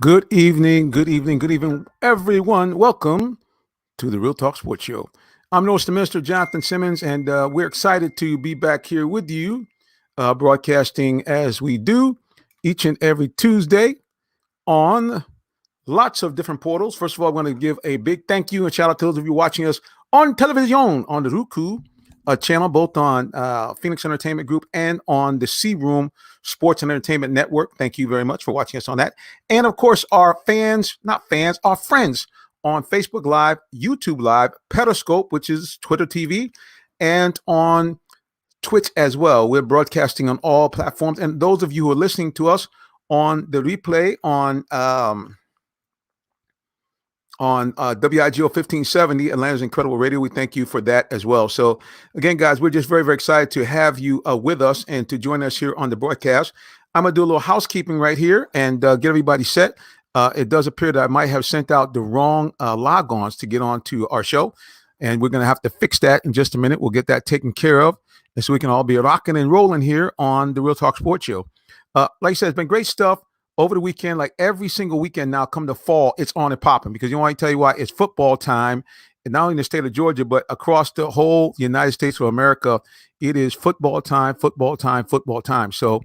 Good evening, good evening, good evening, everyone. Welcome to the Real Talk Sports Show. I'm your host, the Minister Jonathan Simmons, and we're excited to be back here with you, broadcasting as we do each and every Tuesday on lots of different portals. First of all, I want to give a big thank you and shout out to those of you watching us on television, on the Roku channel, both on Phoenix Entertainment Group and on the C Room Sports and Entertainment Network. Thank you very much for watching us on that. And of course, our friends on Facebook Live, YouTube Live, Periscope, which is Twitter TV, and on Twitch as well. We're broadcasting on all platforms. And those of you who are listening to us on the replay on WIGO 1570, Atlanta's Incredible Radio. We thank you for that as well. So again, guys, we're just very, very excited to have you with us and to join us here on the broadcast. I'm going to do a little housekeeping right here and get everybody set. It does appear that I might have sent out the wrong logons to get on to our show, and we're going to have to fix that in just a minute. We'll get that taken care of, and so we can all be rocking and rolling here on the Real Talk Sports Show. Like I said, it's been great stuff over the weekend. Like every single weekend now, come to fall, it's on and popping, because I tell you why, it's football time, and not only in the state of Georgia, but across the whole United States of America, it is football time, football time, football time. So,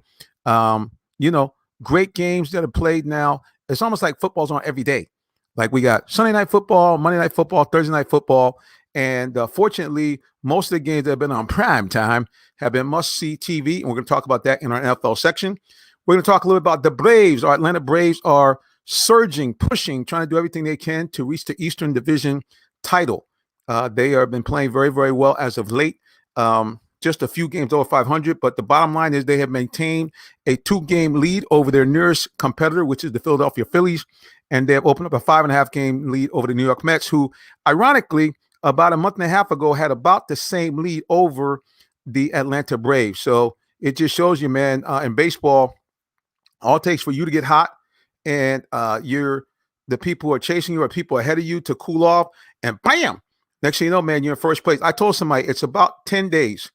great games that are played now. It's almost like football's on every day. Like we got Sunday night football, Monday night football, Thursday night football. And fortunately, most of the games that have been on prime time have been must-see TV. And we're going to talk about that in our NFL section. We're going to talk a little bit about the Braves. Our Atlanta Braves are surging, pushing, trying to do everything they can to reach the Eastern Division title. They have been playing very, very well as of late. Just a few games over 500, but the bottom line is they have maintained a 2-game lead over their nearest competitor, which is the Philadelphia Phillies, and they have opened up a 5.5-game lead over the New York Mets, who, ironically, about a month and a half ago had about the same lead over the Atlanta Braves. So it just shows you, man, in baseball, all it takes for you to get hot and the people who are chasing you or people ahead of you to cool off, and bam, next thing you know, man, you're in first place. I told somebody it's about 10 days.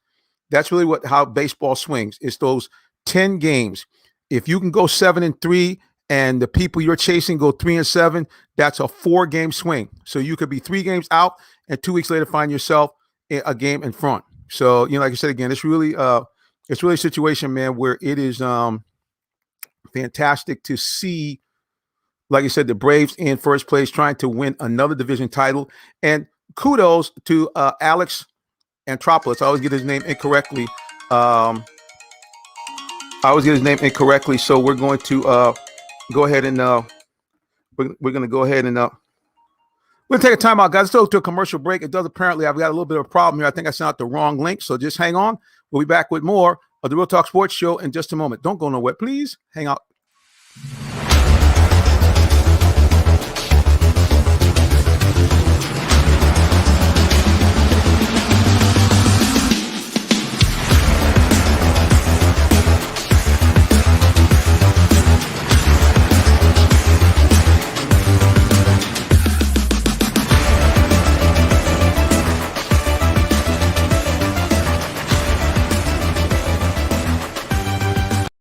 That's really how baseball swings. It's those 10 games. If you can go 7-3 and the people you're chasing go 3-7, that's a 4-game swing. So you could be 3 games out and 2 weeks later find yourself a game in front. So, like I said, again, it's really a situation, man, where it is fantastic to see, like I said, the Braves in first place trying to win another division title. And kudos to Alex Antropoulos. I always get his name incorrectly. So we're going to go ahead and we're going to go ahead and we're going to take a timeout, guys. Let's go to a commercial break. It does apparently, I've got a little bit of a problem here. I think I sent out the wrong link, so just hang on. We'll be back with more of the Real Talk Sports Show in just a moment. Don't go nowhere, please. Hang out.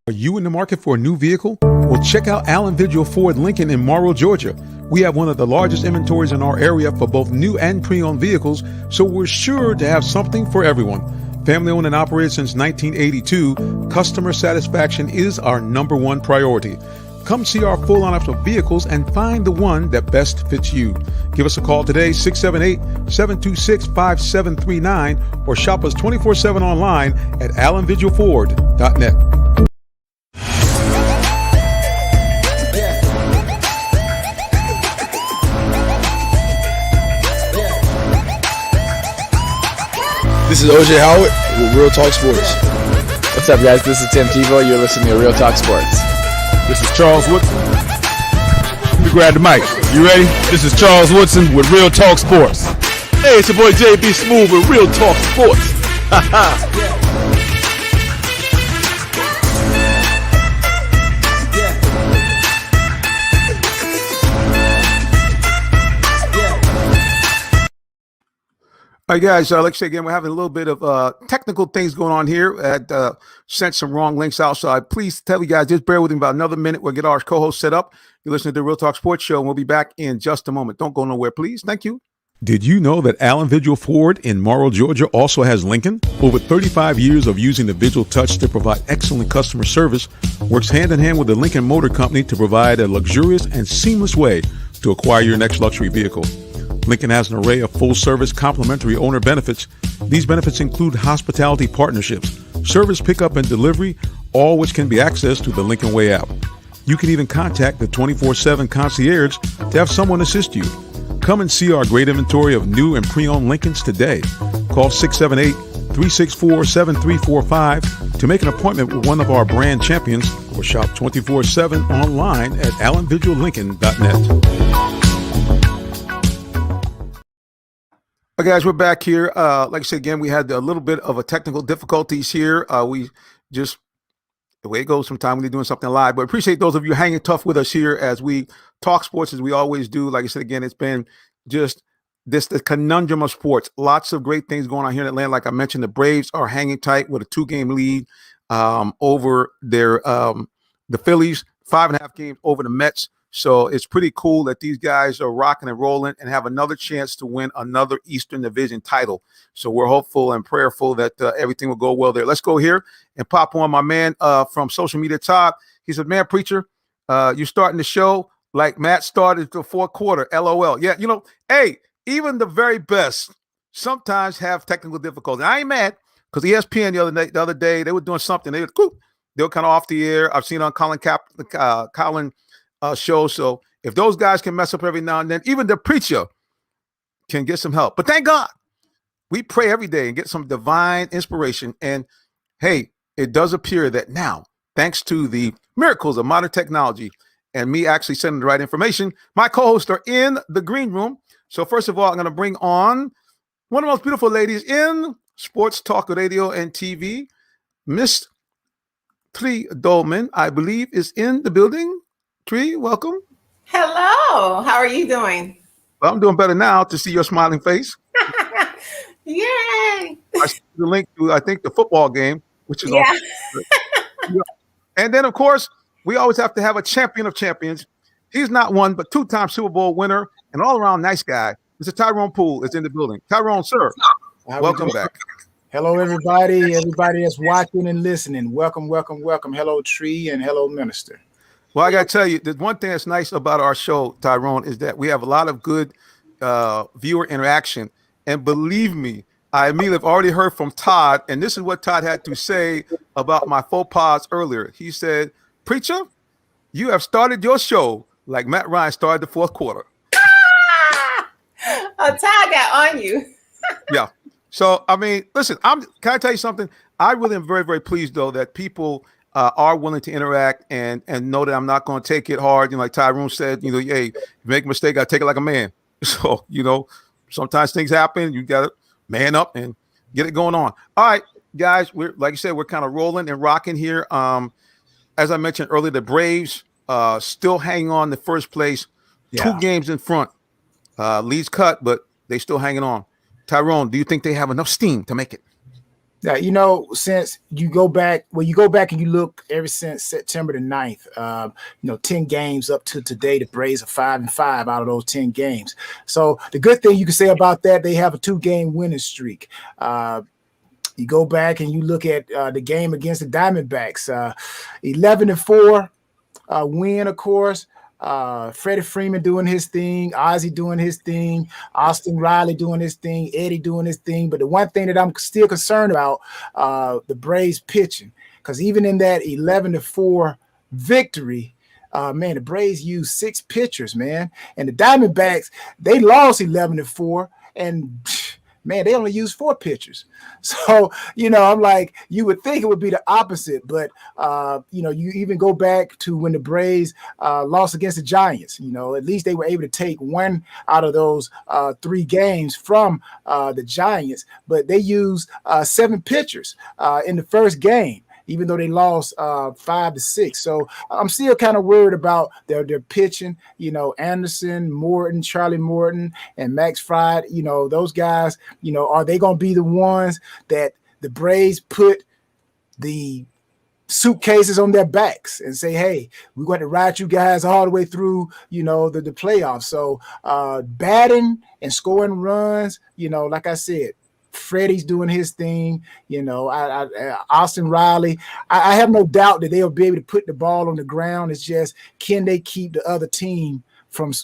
Are you in the market for a new vehicle? Well, check out Allen Vigil Ford Lincoln in Morrow, Georgia. We have one of the largest inventories in our area for both new and pre-owned vehicles, so we're sure to have something for everyone. Family owned and operated since 1982, customer satisfaction is our #1 priority. Come see our full lineup of vehicles and find the one that best fits you. Give us a call today, 678-726-5739, or shop us 24/7 online at allenvigilford.net. This is OJ Howard with Real Talk Sports. What's up, guys? This is Tim Tebow. You're listening to Real Talk Sports. This is Charles Woodson. Let me grab the mic. You ready? This is Charles Woodson with Real Talk Sports. Hey, it's your boy JB Smooth with Real Talk Sports. All right, guys, like I said again, we're having a little bit of technical things going on here. Sent some wrong links out, so please tell you guys, just bear with me about another minute. We'll get our co-host set up. You're listening to the Real Talk Sports Show, and we'll be back in just a moment. Don't go nowhere, please. Thank you. Did you know that Allen Vigil Ford in Morrow, Georgia also has Lincoln? Over 35 years of using the Vigil Touch to provide excellent customer service, works hand in hand with the Lincoln Motor Company to provide a luxurious and seamless way to acquire your next luxury vehicle. Lincoln has an array of full-service complimentary owner benefits. These benefits include hospitality partnerships, service pickup and delivery, all which can be accessed through the Lincoln Way app. You can even contact the 24/7 concierge to have someone assist you. Come and see our great inventory of new and pre-owned Lincolns today. Call 678-364-7345 to make an appointment with one of our brand champions or shop 24/7 online at allenvigillincoln.net. Okay, guys, we're back here. Like I said, again, we had a little bit of a technical difficulties here. We just, the way it goes sometimes when you're doing something live, but appreciate those of you hanging tough with us here as we talk sports as we always do. Like I said, again, it's been just the conundrum of sports. Lots of great things going on here in Atlanta. Like I mentioned, the Braves are hanging tight with a 2-game lead over their the Phillies, 5.5 games over the Mets. So it's pretty cool that these guys are rocking and rolling and have another chance to win another Eastern Division title. So we're hopeful and prayerful that everything will go well there. Let's go here and pop on my man from social media, Todd. He said, man, preacher, you starting the show like Matt started the fourth quarter. LOL. Yeah, you know, hey, even the very best sometimes have technical difficulties. I ain't mad because ESPN the other day, they were doing something. They were kind of off the air. I've seen it on Colin show. So if those guys can mess up every now and then, even the preacher can get some help. But thank God, we pray every day and get some divine inspiration. And hey, it does appear that now, thanks to the miracles of modern technology and me actually sending the right information, my co-hosts are in the green room. So first of all, I'm going to bring on one of the most beautiful ladies in sports talk radio and TV, Miss Tree Dolman, I believe, is in the building. Tree, welcome. Hello. How are you doing? Well, I'm doing better now to see your smiling face. Yay. I see the link to, I think, the football game, which is awesome. And then, of course, we always have to have a champion of champions. He's not one, but 2-time Super Bowl winner and all-around nice guy. Mr. Tyrone Poole is in the building. Tyrone, sir, welcome back. Hello, everybody. Everybody that's watching and listening. Welcome, welcome, welcome. Hello, Tree, and hello, Minister. Well, I got to tell you, the one thing that's nice about our show, Tyrone, is that we have a lot of good viewer interaction. And believe me, I immediately have already heard from Todd, and this is what Todd had to say about my faux pas earlier. He said, preacher, you have started your show like Matt Ryan started the fourth quarter. Todd got on you. Yeah. So, I mean, listen, can I tell you something? I really am very, very pleased, though, that people are willing to interact and know that I'm not going to take it hard. You know, like Tyrone said, you know, hey, if you make a mistake, I take it like a man. So, you know, sometimes things happen. You got to man up and get it going on. All right, guys, we're, like you said, we're kind of rolling and rocking here. As I mentioned earlier, the Braves still hanging on the first place, 2 games in front. Leads cut, but they still hanging on. Tyrone, do you think they have enough steam to make it? Yeah, you know, since you go back and you look ever since September the 9th, 10 games up to today, the Braves are 5-5 out of those 10 games. So the good thing you can say about that, they have a 2-game winning streak. You go back and you look at the game against the Diamondbacks, 11-4 win, of course. Freddie Freeman doing his thing, Ozzie doing his thing, Austin Riley doing his thing, Eddie doing his thing. But the one thing that I'm still concerned about, the Braves pitching, because even in that 11-4 victory, man, the Braves used 6 pitchers, man, and the Diamondbacks, they lost 11-4, and man, they only used 4 pitchers. So, you know, I'm like, you would think it would be the opposite, but, you even go back to when the Braves lost against the Giants, at least they were able to take 1 out of those 3 games from the Giants, but they used 7 pitchers in the first game. even though they lost 5-6. So I'm still kind of worried about their pitching. Anderson, Morton, Charlie Morton, and Max Fried. Those guys. Are they going to be the ones that the Braves put the suitcases on their backs and say, hey, we're going to ride you guys all the way through, the playoffs? So batting and scoring runs, like I said, Freddie's doing his thing, Austin Riley. I have no doubt that they'll be able to put the ball on the ground. It's just, can they keep the other team from,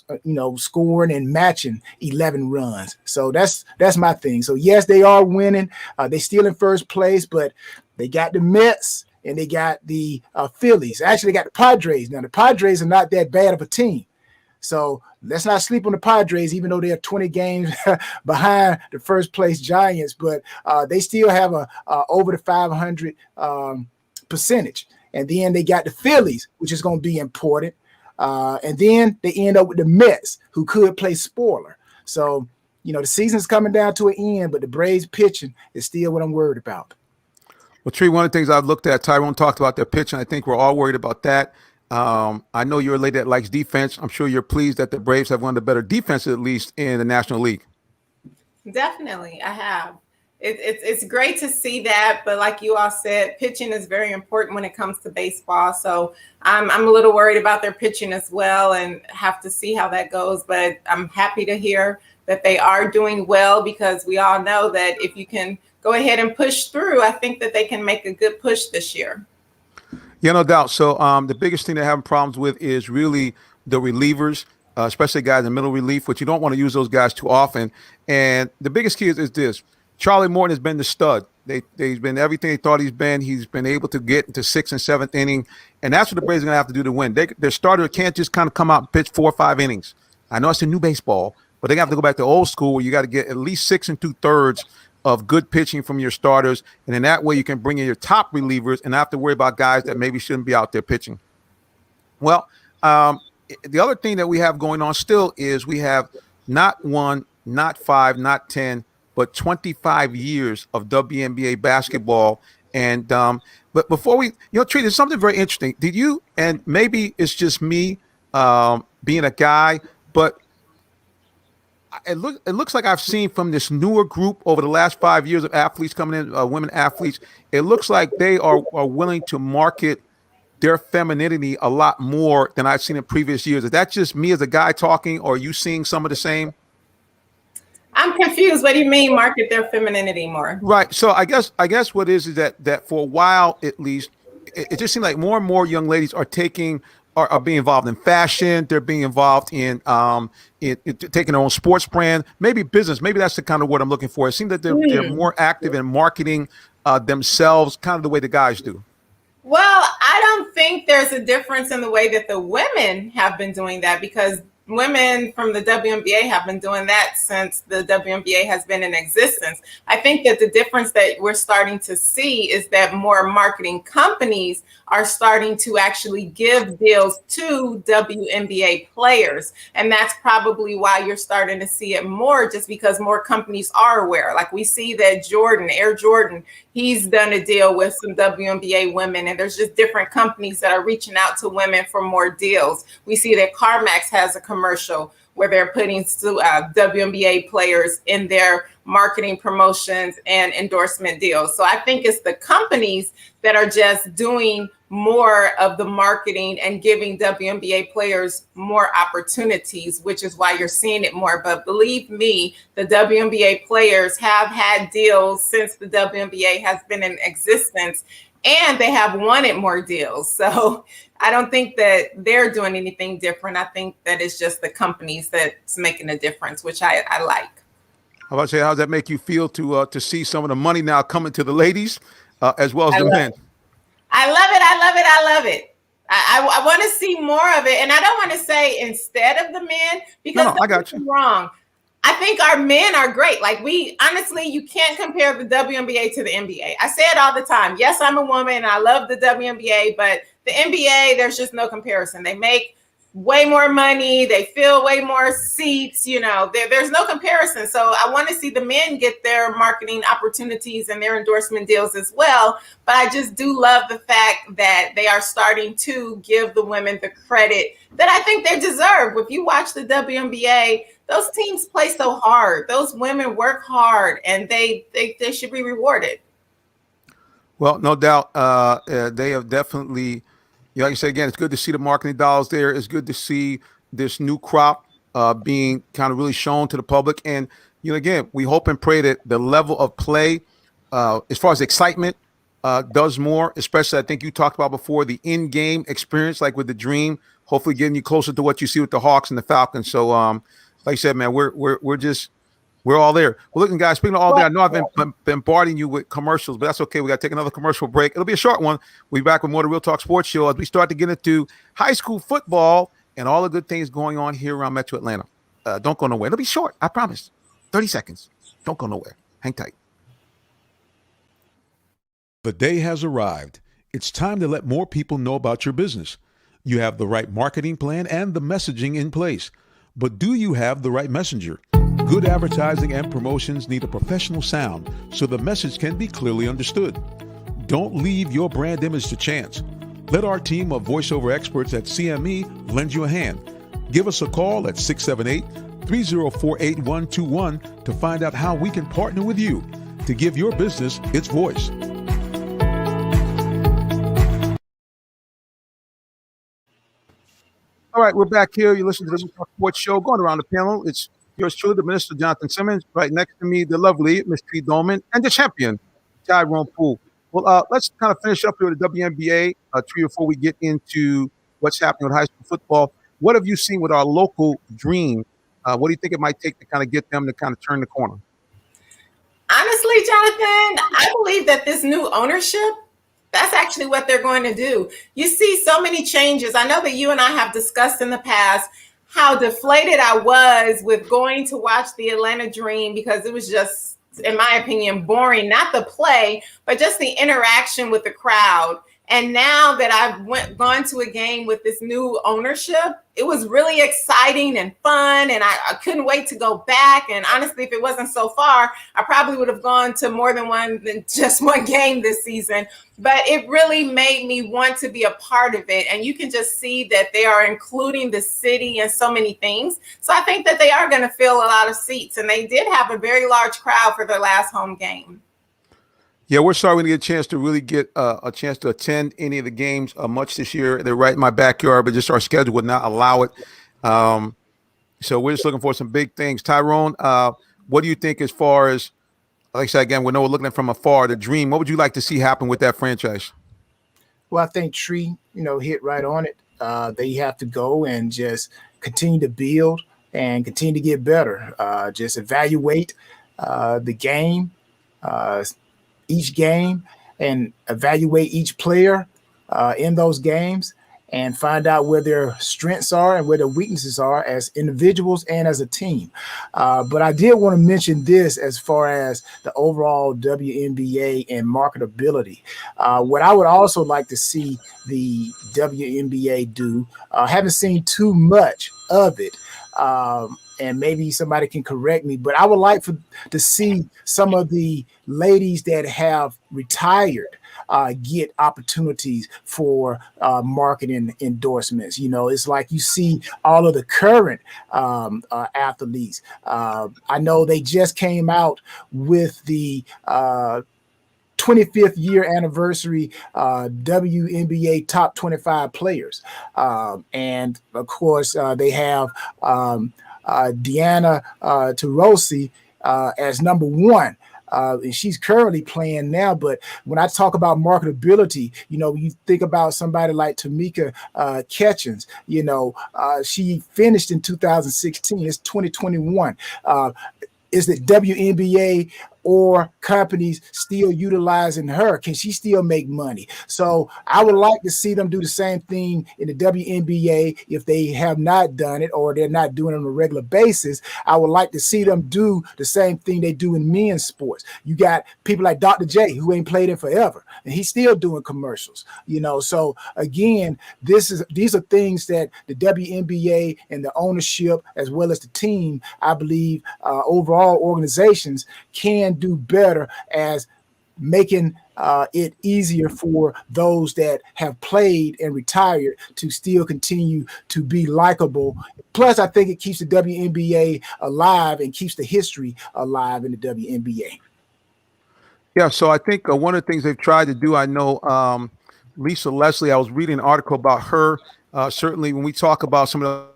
scoring and matching 11 runs? So that's my thing. So yes, they are winning. They still in first place, but they got the Mets and they got the Phillies. Actually, they got the Padres. Now, the Padres are not that bad of a team. So let's not sleep on the Padres, even though they're 20 games behind the first place Giants. But they still have a over the 500 percentage. And then they got the Phillies, which is going to be important. And then they end up with the Mets, who could play spoiler. So, the season's coming down to an end, but the Braves pitching is still what I'm worried about. Well, Tree, one of the things I've looked at, Tyrone talked about their pitching. I think we're all worried about that. I know you're a lady that likes defense. I'm sure you're pleased that the Braves have one of the better defenses, at least in the National League. Definitely, I have. It's great to see that, but like you all said, pitching is very important when it comes to baseball. So I'm a little worried about their pitching as well, and have to see how that goes. But I'm happy to hear that they are doing well, because we all know that if you can go ahead and push through, I think that they can make a good push this year. Yeah, no doubt. So the biggest thing they're having problems with is really the relievers, especially guys in middle relief, which you don't want to use those guys too often. And the biggest key is this. Charlie Morton has been the stud. He's been everything they thought he's been. He's been able to get into 6th and 7th inning, and that's what the Braves are going to have to do to win. Their starter can't just kind of come out and pitch 4 or 5 innings. I know it's a new baseball, but they have to go back to old school where you got to get at least 6 2/3 of good pitching from your starters, and in that way you can bring in your top relievers and not have to worry about guys that maybe shouldn't be out there pitching. Well, the other thing that we have going on still is we have not 1, not 5, not 10, but 25 years of WNBA basketball. And but before we, Tree, there's something very interesting. Did you, and maybe it's just me being a guy, but it looks like I've seen from this newer group over the last 5 years of athletes coming in, women athletes, it looks like they are willing to market their femininity a lot more than I've seen in previous years. Is that just me as a guy talking, or are you seeing some of the same? I'm confused. What do you mean market their femininity more? Right. So I guess what is that for a while at least, it just seems like more and more young ladies are being involved in fashion. They're being involved in taking their own sports brand, maybe business. Maybe that's the kind of word I'm looking for. It seems that they're more active in marketing themselves, kind of the way the guys do. Well, I don't think there's a difference in the way that the women have been doing that, because women from the WNBA have been doing that since the WNBA has been in existence. I think that the difference that we're starting to see is that more marketing companies are starting to actually give deals to WNBA players. And that's probably why you're starting to see it more, just because more companies are aware. Like we see that Air Jordan, he's done a deal with some WNBA women, and there's just different companies that are reaching out to women for more deals. We see that CarMax has a commercial where they're putting WNBA players in their marketing promotions and endorsement deals. So I think it's the companies that are just doing more of the marketing and giving WNBA players more opportunities, which is why you're seeing it more. But believe me, the WNBA players have had deals since the WNBA has been in existence, and they have wanted more deals. So I don't think that they're doing anything different. I think that it's just the companies that's making a difference, which I like. How about say, how does that make you feel to see some of the money now coming to the ladies as well as the men? I love it. I love it. I love it. I want to see more of it. And I don't want to say instead of the men, because no, I got you wrong. I think our men are great. Like honestly, you can't compare the WNBA to the NBA. I say it all the time. Yes, I'm a woman and I love the WNBA, but the NBA, there's just no comparison. They make way more money, they fill way more seats, there's no comparison. So I want to see the men get their marketing opportunities and their endorsement deals as well. But I just do love the fact that they are starting to give the women the credit that I think they deserve. If you watch the WNBA, those teams play so hard. Those women work hard, and they should be rewarded. Well, no doubt, they have definitely, like you said, again, it's good to see the marketing dollars there. It's good to see this new crop being kind of really shown to the public. And, again, we hope and pray that the level of play, as far as excitement, does more, especially I think you talked about before, the in-game experience, like with the Dream, hopefully getting you closer to what you see with the Hawks and the Falcons. So, like I said, man, we're all there. Well, looking, guys, speaking of all there, I know I've been bombarding you with commercials, but that's okay. We got to take another commercial break. It'll be a short one. We'll be back with more of the Real Talk Sports Show as we start to get into high school football and all the good things going on here around Metro Atlanta. Don't go nowhere. It'll be short, I promise. 30 seconds. Don't go nowhere. Hang tight. The day has arrived. It's time to let more people know about your business. You have the right marketing plan and the messaging in place. But do you have the right messenger? Good advertising and promotions need a professional sound so the message can be clearly understood. Don't leave your brand image to chance. Let our team of voiceover experts at CME lend you a hand. Give us a call at 678-304-8121 to find out how we can partner with you to give your business its voice. All right, we're back here. You listen to the Real Talk Sports Show. Going around the panel, it's yours truly, the Minister Jonathan Simmons. Right next to me, the lovely Miss Tree Dolman, and the champion, Tyrone Poole. Well, let's kind of finish up here with the WNBA, Tree, before we get into what's happening with high school football. What have you seen with our local Dream? What do you think it might take to kind of get them to kind of turn the corner? Honestly, Jonathan, I believe that this new ownership, that's actually what they're going to do. You see so many changes. I know that you and I have discussed in the past how deflated I was with going to watch the Atlanta Dream because it was just, in my opinion, boring, not the play, but just the interaction with the crowd. And now that I've gone to a game with this new ownership, it was really exciting and fun. And I couldn't wait to go back. And honestly, if it wasn't so far, I probably would have gone to more than just one game this season. But it really made me want to be a part of it. And you can just see that they are including the city and so many things. So I think that they are going to fill a lot of seats. And they did have a very large crowd for their last home game. Yeah, we're sorry we didn't get a chance to really get a chance to attend any of the games much this year. They're right in my backyard, but just our schedule would not allow it. So we're just looking for some big things. Tyrone, what do you think as far as, like I said, again, we know we're looking at from afar, the Dream. What would you like to see happen with that franchise? Well, I think Tree, hit right on it. They have to go and just continue to build and continue to get better. Just evaluate the game, each game, and evaluate each player in those games and find out where their strengths are and where their weaknesses are as individuals and as a team. But I did want to mention this as far as the overall WNBA and marketability. What I would also like to see the WNBA do, haven't seen too much of it, and maybe somebody can correct me, but I would like to see some of the ladies that have retired get opportunities for marketing endorsements. It's like you see all of the current athletes. I know they just came out with the 25th year anniversary WNBA top 25 players. And of course, they have Deanna Taurasi as number one. And she's currently playing now. But when I talk about marketability, you think about somebody like Tamika Catchings. She finished in 2016. It's 2021. Is it WNBA or companies still utilizing her? Can she still make money? So I would like to see them do the same thing in the WNBA if they have not done it or they're not doing it on a regular basis. I would like to see them do the same thing they do in men's sports. You got people like Dr. J who ain't played in forever, and he's still doing commercials. So again, these are things that the WNBA and the ownership, as well as the team, I believe, overall organizations can do better as making it easier for those that have played and retired to still continue to be likable. Plus, I think it keeps the WNBA alive and keeps the history alive in the WNBA. Yeah, so I think one of the things they've tried to do, I know Lisa Leslie, I was reading an article about her. Certainly when we talk about some of the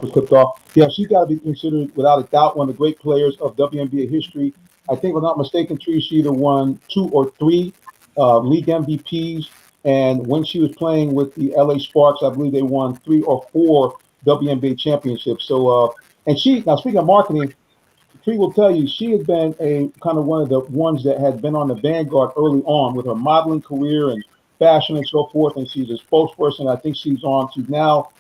was clipped off. Yeah, she's got to be considered, without a doubt, one of the great players of WNBA history. I think, if I'm not mistaken, she either won 2 or 3 league MVPs. And when she was playing with the LA Sparks, I believe they won 3 or 4 WNBA championships. So, and she, now speaking of marketing, Tree will tell you she had been a kind of one of the ones that had been on the vanguard early on with her modeling career and fashion and so forth. And she's a spokesperson. I think she's now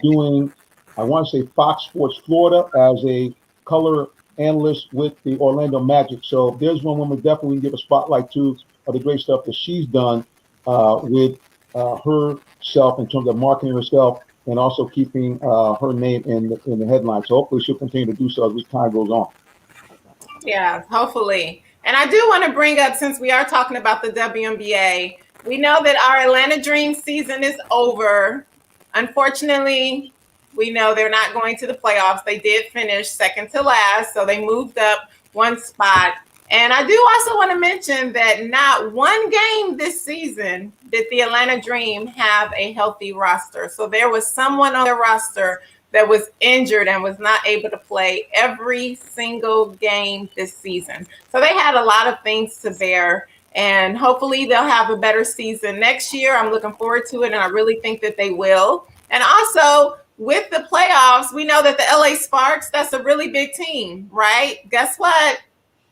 doing, I want to say, Fox Sports Florida as a color analyst with the Orlando Magic. So there's one woman definitely we can give a spotlight to of the great stuff that she's done with herself in terms of marketing herself and also keeping her name in the headlines. So hopefully she'll continue to do so as time goes on. Yeah, hopefully. And I do want to bring up, since we are talking about the WNBA, we know that our Atlanta Dream season is over. Unfortunately, we know they're not going to the playoffs. They did finish second to last, so they moved up one spot. And I do also want to mention that not one game this season did the Atlanta Dream have a healthy roster. So there was someone on their roster that was injured and was not able to play every single game this season. So they had a lot of things to bear, and hopefully they'll have a better season next year. I'm looking forward to it, and I really think that they will. And also, with the playoffs, we know that the LA Sparks, that's a really big team, right? Guess what?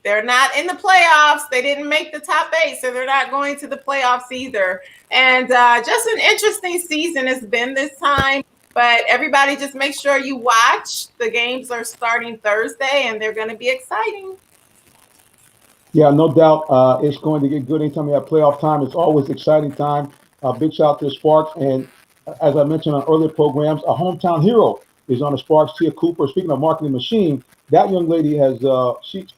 They're not in the playoffs. They didn't make the top 8, so they're not going to the playoffs either. And just an interesting season it's been this time. But everybody just make sure you watch. The games are starting Thursday, and they're going to be exciting. Yeah, no doubt it's going to get good anytime you have playoff time. It's always exciting time. Big shout out to the Sparks. And as I mentioned on earlier programs, a hometown hero is on the Sparks, Tia Cooper. Speaking of marketing machine, that young lady has, she's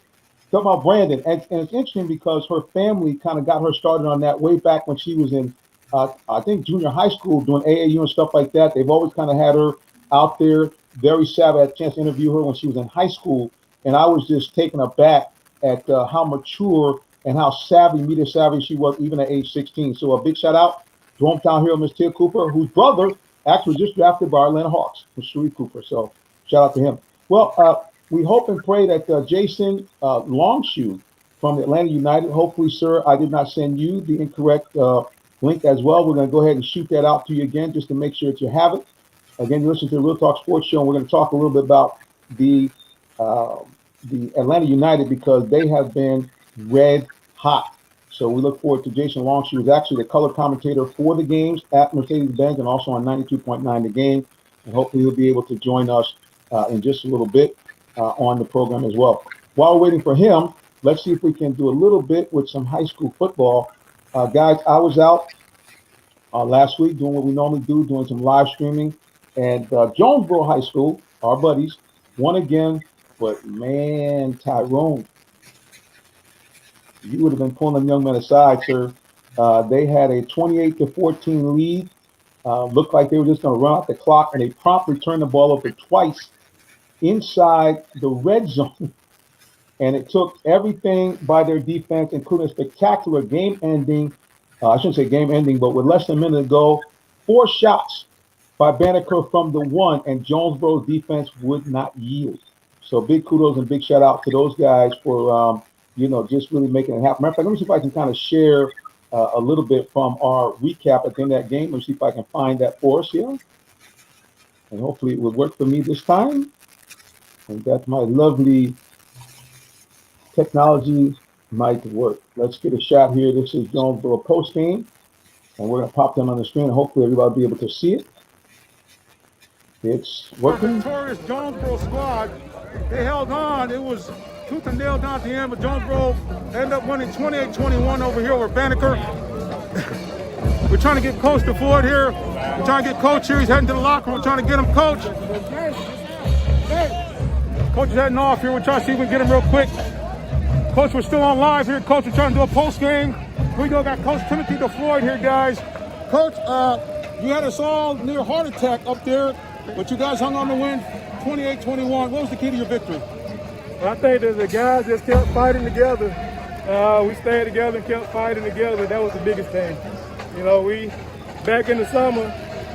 talking about Brandon. And it's interesting because her family kind of got her started on that way back when she was in, I think, junior high school doing AAU and stuff like that. They've always kind of had her out there, very savvy. I had a chance to interview her when she was in high school. And I was just taken aback at how mature and how media savvy she was even at age 16. So a big shout out to hometown hero, Miss Tia Cooper, whose brother actually just drafted by our Atlanta Hawks, Sharif Cooper. So shout out to him. Well, we hope and pray that Jason Longshoe from Atlanta United, hopefully, sir, I did not send you the incorrect link as well. We're going to go ahead and shoot that out to you again just to make sure that you have it. Again, you listen to the Real Talk Sports Show, and we're going to talk a little bit about the Atlanta United because they have been red hot. So we look forward to Jason Longshoe, who's actually the color commentator for the games at Mercedes-Benz and also on 92.9 The Game. And hopefully he'll be able to join us in just a little bit on the program as well. While we're waiting for him, let's see if we can do a little bit with some high school football. Guys, I was out last week doing what we normally do, doing some live streaming. And Jonesboro High School, our buddies, won again. But, man, Tyrone, you would have been pulling them young men aside, sir. They had a 28-14 lead. Looked like they were just going to run out the clock, and they promptly turned the ball over twice inside the red zone. And it took everything by their defense, including a spectacular game-ending, I shouldn't say game-ending, but with less than a minute to go, 4 shots by Banneker from the 1, and Jonesboro's defense would not yield. So big kudos and big shout out to those guys for, just really making it happen. Matter of fact, let me see if I can kind of share a little bit from our recap at the end of that game. Let me see if I can find that for us here. And hopefully it will work for me this time. And that my lovely technology might work. Let's get a shot here. This is Jonesboro post game, and we're going to pop them on the screen. Hopefully, everybody will be able to see it. It's working. The victorious Jonesboro squad, they held on. It was tooth and nail down at the end, but Jonesboro ended up winning 28-21 over here over Banneker. We're trying to get Coach DeFord here. We're trying to get Coach here. He's heading to the locker room. We're trying to get him, Coach. Coach is heading off here. We're trying to see if we can get him real quick. Coach, we're still on live here. Coach, we're trying to do a post game. We got Coach Timothy DeFloyd here, guys. Coach, you had us all near heart attack up there, but you guys hung on to win 28-21. What was the key to your victory? I think that the guys just kept fighting together. We stayed together and kept fighting together. That was the biggest thing. You know, back in the summer,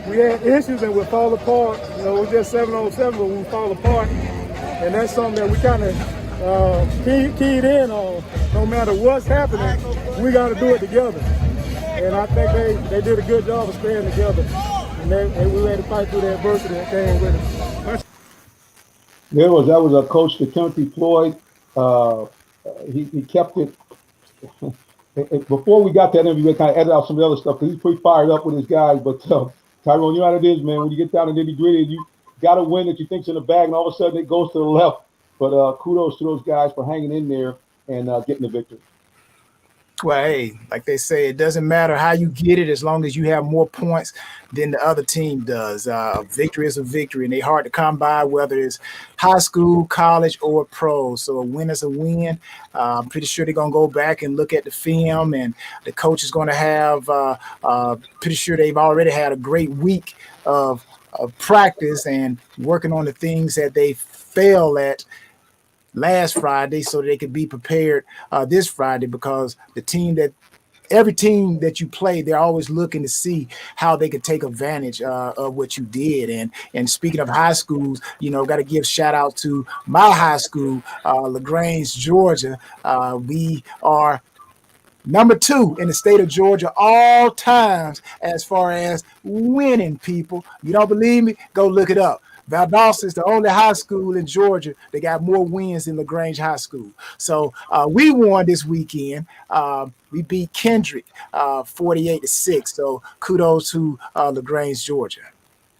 we had issues and we'd fall apart. You know, it was just 7-on-7, but we fall apart. And that's something that we kind of keyed in on. No matter what's happening, we got to do it together. And I think they did a good job of staying together. And we had to fight through the adversity that came with it. That was a coach to Timothy Floyd. He kept it. Before we got that interview, we kind of edited out some of the other stuff because he's pretty fired up with his guys. But Tyrone, you know how it is, man. When you get down to nitty gritty, you got a win that you think's in the bag, and all of a sudden it goes to the left. But kudos to those guys for hanging in there and getting the victory. Well, hey, like they say, it doesn't matter how you get it as long as you have more points than the other team does. A victory is a victory, and they're hard to come by, whether it's high school, college, or pro. So a win is a win. I'm pretty sure they're going to go back and look at the film, and the coach is going to have pretty sure they've already had a great week of practice and working on the things that they failed at last Friday so they could be prepared this Friday, because every team that you play, they're always looking to see how they could take advantage of what you did. And speaking of high schools, you know, got to give shout out to my high school, LaGrange, Georgia. We are number 2 in the state of Georgia all times as far as winning, people. You don't believe me? Go look it up. Valdosta is the only high school in Georgia that got more wins than LaGrange High School. So we won this weekend. We beat Kendrick 48-6. So kudos to LaGrange, Georgia.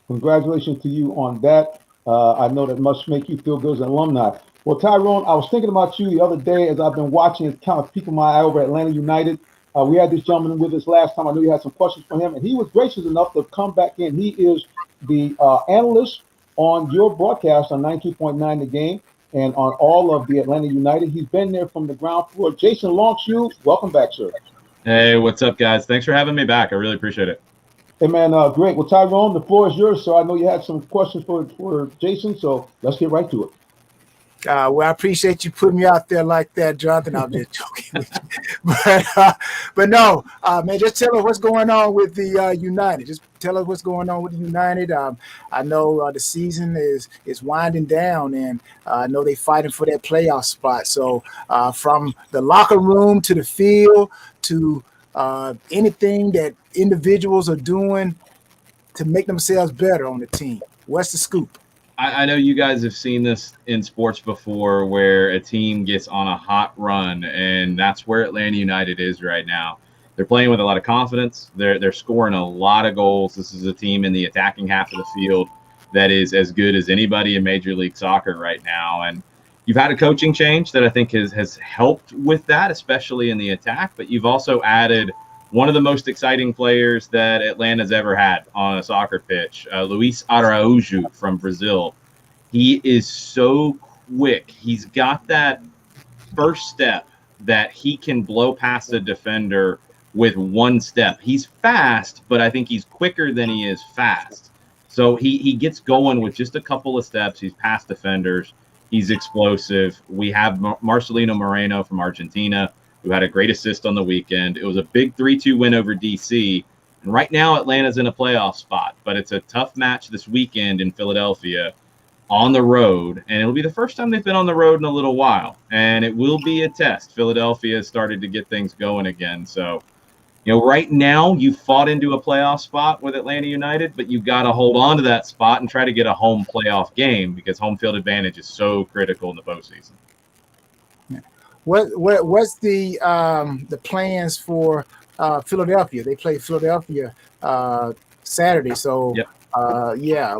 Congratulations to you on that. I know that must make you feel good as an alumni. Well, Tyrone, I was thinking about you the other day as I've been watching and kind of peeking my eye over at Atlanta United. We had this gentleman with us last time. I knew you had some questions for him, and he was gracious enough to come back in. He is the analyst on your broadcast on 92.9 The Game and on all of the Atlanta United. He's been there from the ground floor. Jason Longshoe, welcome back, sir. Hey, what's up, guys? Thanks for having me back. I really appreciate it. Hey, man, great. Well, Tyrone, the floor is yours. So I know you had some questions for Jason, so let's get right to it. Well, I appreciate you putting me out there like that, Jonathan. I'm just joking with you. But no, man, just tell us what's going on with the United. Just tell us what's going on with the United. I know the season is winding down, and I know they're fighting for that playoff spot. So from the locker room to the field to anything that individuals are doing to make themselves better on the team, what's the scoop? I know you guys have seen this in sports before where a team gets on a hot run, and that's where Atlanta United is right now. They're playing with a lot of confidence. They're scoring a lot of goals. This is a team in the attacking half of the field that is as good as anybody in Major League Soccer right now. And you've had a coaching change that I think has helped with that, especially in the attack, but you've also added one of the most exciting players that Atlanta's ever had on a soccer pitch, Luis Araújo from Brazil. He is so quick. He's got that first step that he can blow past a defender with one step. He's fast, but I think he's quicker than he is fast. So he gets going with just a couple of steps. He's past defenders. He's explosive. We have Marcelino Moreno from Argentina, who had a great assist on the weekend. It was a big 3-2 win over DC. And right now, Atlanta's in a playoff spot, but it's a tough match this weekend in Philadelphia on the road. And it'll be the first time they've been on the road in a little while. And it will be a test. Philadelphia has started to get things going again. So Right now you fought into a playoff spot with Atlanta United, but you got to hold on to that spot and try to get a home playoff game because home field advantage is so critical in the postseason. What's the plans for Philadelphia? They play Philadelphia Saturday. So Yep.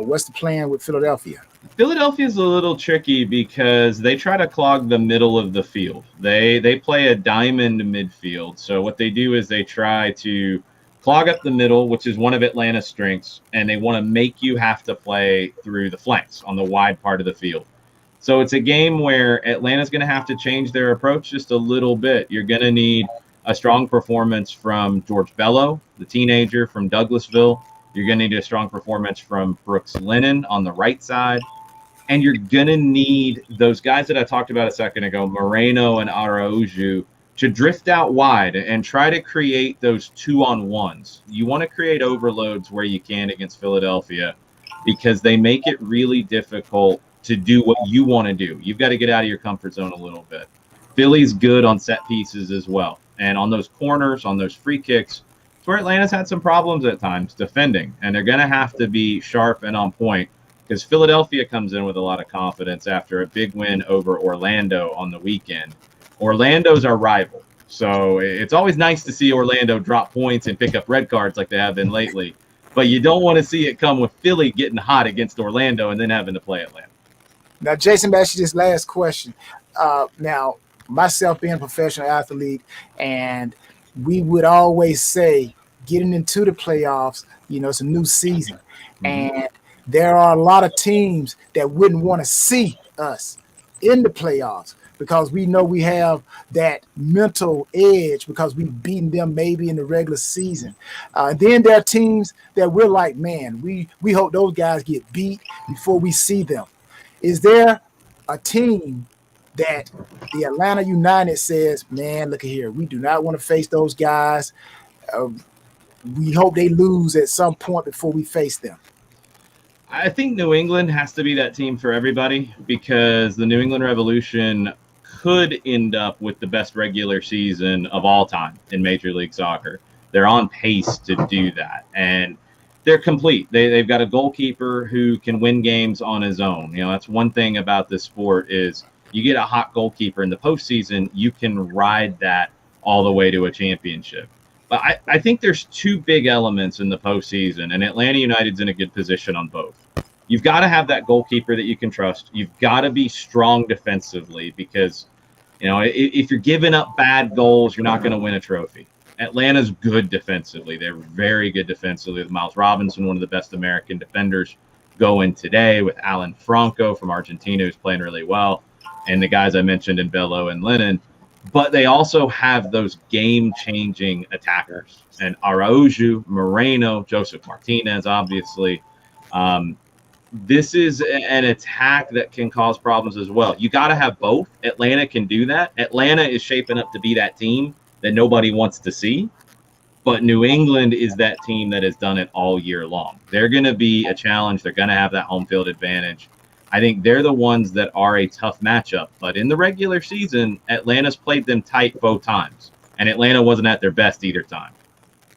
What's the plan with Philadelphia? Philadelphia is a little tricky because they try to clog the middle of the field. They play a diamond midfield. So what they do is they try to clog up the middle, which is one of Atlanta's strengths, and they want to make you have to play through the flanks on the wide part of the field. So it's a game where Atlanta's going to have to change their approach just a little bit. You're going to need a strong performance from George Bello, the teenager from Douglasville. You're going to need a strong performance from Brooks Lennon on the right side. And you're going to need those guys that I talked about a second ago, Moreno and Araujo, to drift out wide and try to create those 2-on-1s. You want to create overloads where you can against Philadelphia because they make it really difficult to do what you want to do. You've got to get out of your comfort zone a little bit. Philly's good on set pieces as well. And on those corners, on those free kicks, it's where Atlanta's had some problems at times defending. And they're going to have to be sharp and on point because Philadelphia comes in with a lot of confidence after a big win over Orlando on the weekend. Orlando's our rival. So it's always nice to see Orlando drop points and pick up red cards like they have been lately. But you don't want to see it come with Philly getting hot against Orlando and then having to play Atlanta. Now, Jason, ask you this last question. Now, myself being a professional athlete, and we would always say getting into the playoffs, it's a new season. Mm-hmm. And there are a lot of teams that wouldn't want to see us in the playoffs because we know we have that mental edge because we've beaten them maybe in the regular season. Then there are teams that we're like, man, we hope those guys get beat before we see them. Is there a team that the Atlanta United says, man, look at here, we do not want to face those guys. We hope they lose at some point before we face them? I think New England has to be that team for everybody because the New England Revolution could end up with the best regular season of all time in Major League Soccer. They're on pace to do that. And they're complete. They've got a goalkeeper who can win games on his own. That's one thing about this sport is you get a hot goalkeeper in the postseason, you can ride that all the way to a championship. But I think there's two big elements in the postseason, and Atlanta United's in a good position on both. You've got to have that goalkeeper that you can trust. You've got to be strong defensively because, if you're giving up bad goals, you're not going to win a trophy. Atlanta's good defensively. They're very good defensively with Miles Robinson, one of the best American defenders going today, with Alan Franco from Argentina, who's playing really well, and the guys I mentioned in Bello and Lennon. But they also have those game-changing attackers. And Araujo, Moreno, Joseph Martinez, obviously. This is an attack that can cause problems as well. You got to have both. Atlanta can do that. Atlanta is shaping up to be that team that nobody wants to see. But New England is that team that has done it all year long. They're going to be a challenge. They're going to have that home field advantage. I think they're the ones that are a tough matchup. But in the regular season, Atlanta's played them tight both times. And Atlanta wasn't at their best either time.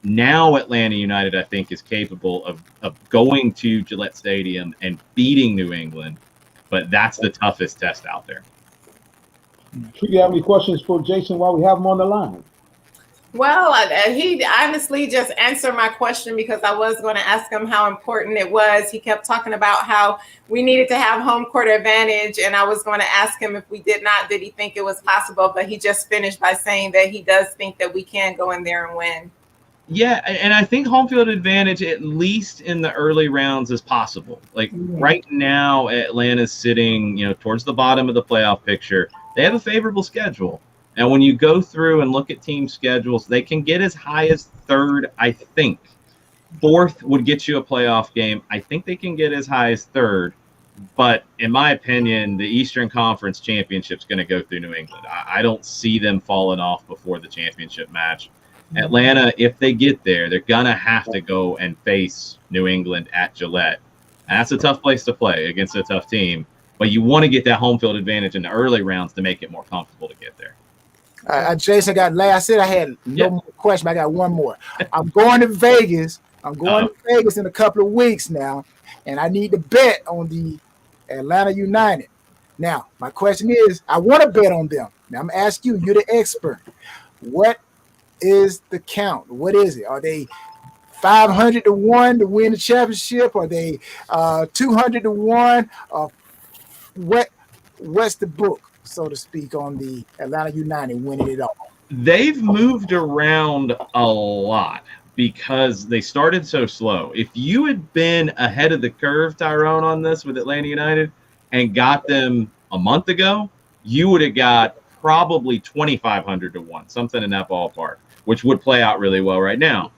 Now Atlanta United, I think, is capable of going to Gillette Stadium and beating New England. But that's the toughest test out there. Do you have any questions for Jason while we have him on the line? Well, he honestly just answered my question because I was going to ask him how important it was. He kept talking about how we needed to have home court advantage, and I was going to ask him if we did not, did he think it was possible? But he just finished by saying that he does think that we can go in there and win. Yeah, and I think home field advantage, at least in the early rounds, is possible. Like right now, Atlanta's sitting, towards the bottom of the playoff picture. They have a favorable schedule. And when you go through and look at team schedules, they can get as high as third, I think. Fourth would get you a playoff game. I think they can get as high as third. But in my opinion, the Eastern Conference Championship is going to go through New England. I don't see them falling off before the championship match. Atlanta, if they get there, they're going to have to go and face New England at Gillette. And that's a tough place to play against a tough team. But you want to get that home field advantage in the early rounds to make it more comfortable to get there. Jason got last. I said I had no more question. I got one more. I'm going to Vegas. I'm going to Vegas in a couple of weeks now, and I need to bet on the Atlanta United. Now, my question is, I want to bet on them. Now, I'm asking you. You're the expert. What is the count? What is it? Are they 500 to 1 to win the championship? Are they 200 to 1? What's the book, so to speak, on the Atlanta United winning it all? They've moved around a lot because they started so slow. If you had been ahead of the curve, Tyrone, on this with Atlanta United and got them a month ago, you would have got probably 2,500 to 1, something in that ballpark, which would play out really well right now.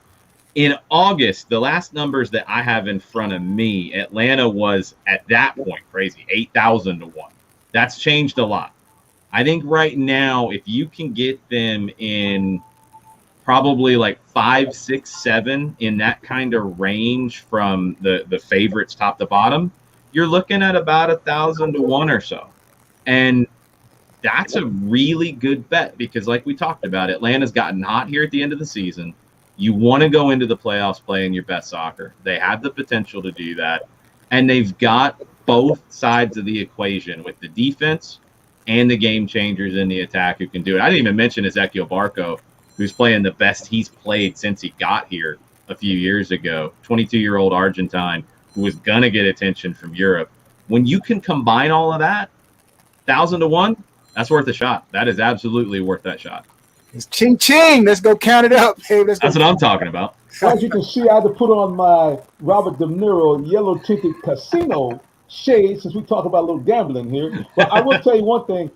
In August, the last numbers that I have in front of me, Atlanta was at that point crazy, 8,000 to 1. That's changed a lot. I think right now, if you can get them in probably like 5, 6, 7 in that kind of range from the favorites top to bottom, you're looking at about 1,000 to 1 or so. And that's a really good bet because like we talked about, Atlanta's gotten hot here at the end of the season. You want to go into the playoffs playing your best soccer. They have the potential to do that. And they've got both sides of the equation with the defense and the game changers in the attack who can do it. I didn't even mention Ezequiel Barco, who's playing the best he's played since he got here a few years ago. 22-year-old Argentine who was going to get attention from Europe. When you can combine all of that, 1,000 to 1, that's worth a shot. That is absolutely worth that shot. It's ching ching. Let's go count it up, babe. That's what I'm talking about. As you can see, I had to put on my Robert De Niro yellow tinted casino shades since we talk about a little gambling here. But I will tell you one thing.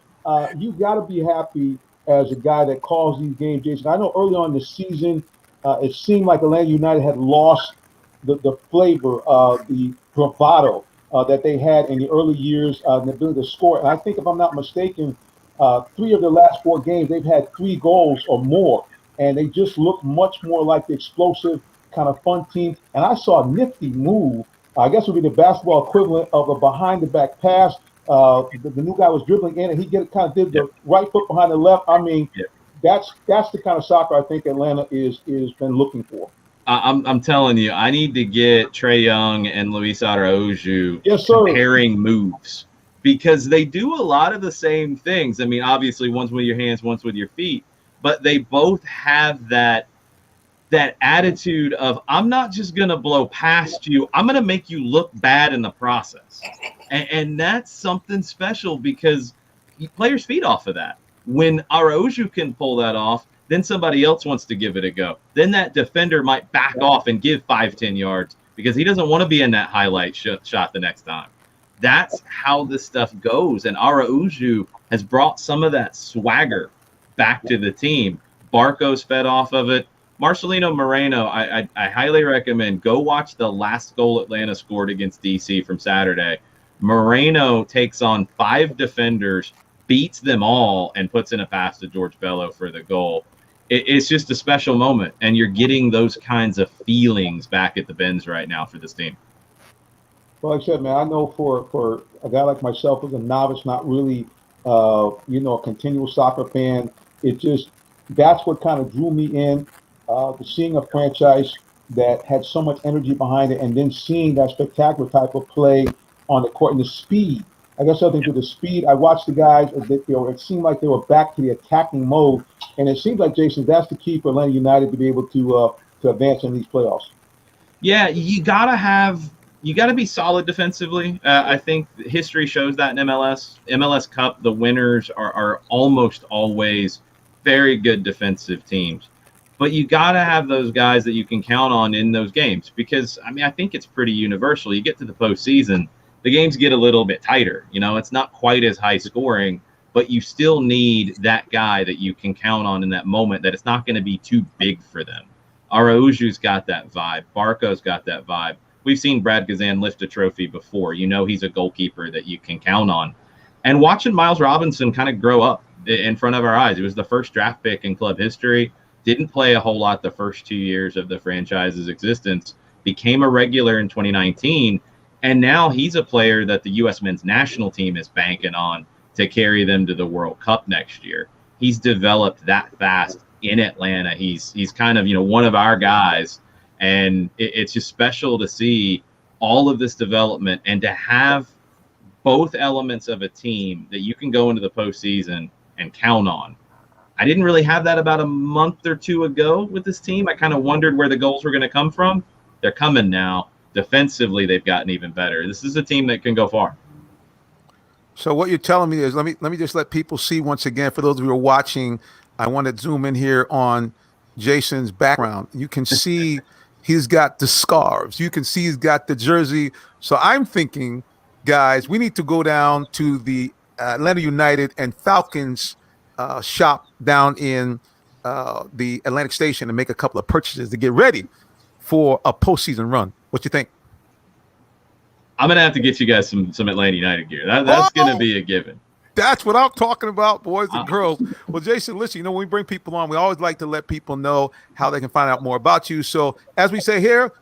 You got to be happy as a guy that calls these games, Jason. I know early on in the season, it seemed like Atlanta United had lost the flavor of the bravado that they had in the early years, and the ability to score. And I think, if I'm not mistaken, 3 of their last 4 games, they've had 3 goals or more, and they just look much more like the explosive kind of fun team. And I saw a nifty move. I guess it would be the basketball equivalent of a behind-the-back pass. The new guy was dribbling in, and he did the right foot behind the left. I mean, that's the kind of soccer I think Atlanta is been looking for. I'm telling you, I need to get Trae Young and Luis Araújo comparing moves because they do a lot of the same things. I mean, obviously, one's with your hands, one's with your feet, but they both have that attitude of, I'm not just going to blow past you. I'm going to make you look bad in the process. And that's something special because players feed off of that. When Araújo can pull that off, then somebody else wants to give it a go. Then that defender might back off and give 5-10 yards because he doesn't want to be in that highlight shot the next time. That's how this stuff goes. And Araújo has brought some of that swagger back to the team. Barco's fed off of it. Marcelino Moreno, I highly recommend go watch the last goal Atlanta scored against DC from Saturday. Moreno takes on 5 defenders, beats them all, and puts in a pass to George Bello for the goal. It's just a special moment, and you're getting those kinds of feelings back at the Benz right now for this team. Well, like I said, man, I know for a guy like myself who's a novice, not really, a continual soccer fan, that's what kind of drew me in, seeing a franchise that had so much energy behind it, and then seeing that spectacular type of play on the court and the speed. I guess I think with the speed, I watched the guys, it seemed like they were back to the attacking mode. And it seems like, Jason, that's the key for Atlanta United to be able to advance in these playoffs. Yeah, you gotta be solid defensively. I think history shows that in MLS. MLS Cup, the winners are almost always very good defensive teams. But you gotta have those guys that you can count on in those games because, I mean, I think it's pretty universal. You get to the postseason, the games get a little bit tighter. It's not quite as high scoring, but you still need that guy that you can count on in that moment, that it's not going to be too big for them. Araújo's got that vibe. Barco's got that vibe. We've seen Brad Gazan lift a trophy before. He's a goalkeeper that you can count on. And watching Miles Robinson kind of grow up in front of our eyes. He was the first draft pick in club history. Didn't play a whole lot the first 2 years of the franchise's existence. Became a regular in 2019. And now he's a player that the U.S. men's national team is banking on to carry them to the World Cup next year. he's developed that fast in Atlanta. He's kind of, one of our guys, and it's just special to see all of this development and to have both elements of a team that you can go into the postseason and count on. I didn't really have that about a month or two ago with this team. I kind of wondered where the goals were going to come from. They're coming now. Defensively, they've gotten even better. This is a team that can go far. So what you're telling me is, let me just let people see once again, for those of you who are watching, I want to zoom in here on Jason's background. You can see he's got the scarves. You can see he's got the jersey. So I'm thinking, guys, we need to go down to the Atlanta United and Falcons shop down in the Atlantic Station and make a couple of purchases to get ready for a postseason run. What you think? I'm going to have to get you guys some Atlanta United gear. That's going to be a given. That's what I'm talking about, boys and girls. Well, Jason, listen, when we bring people on, we always like to let people know how they can find out more about you. So as we say here,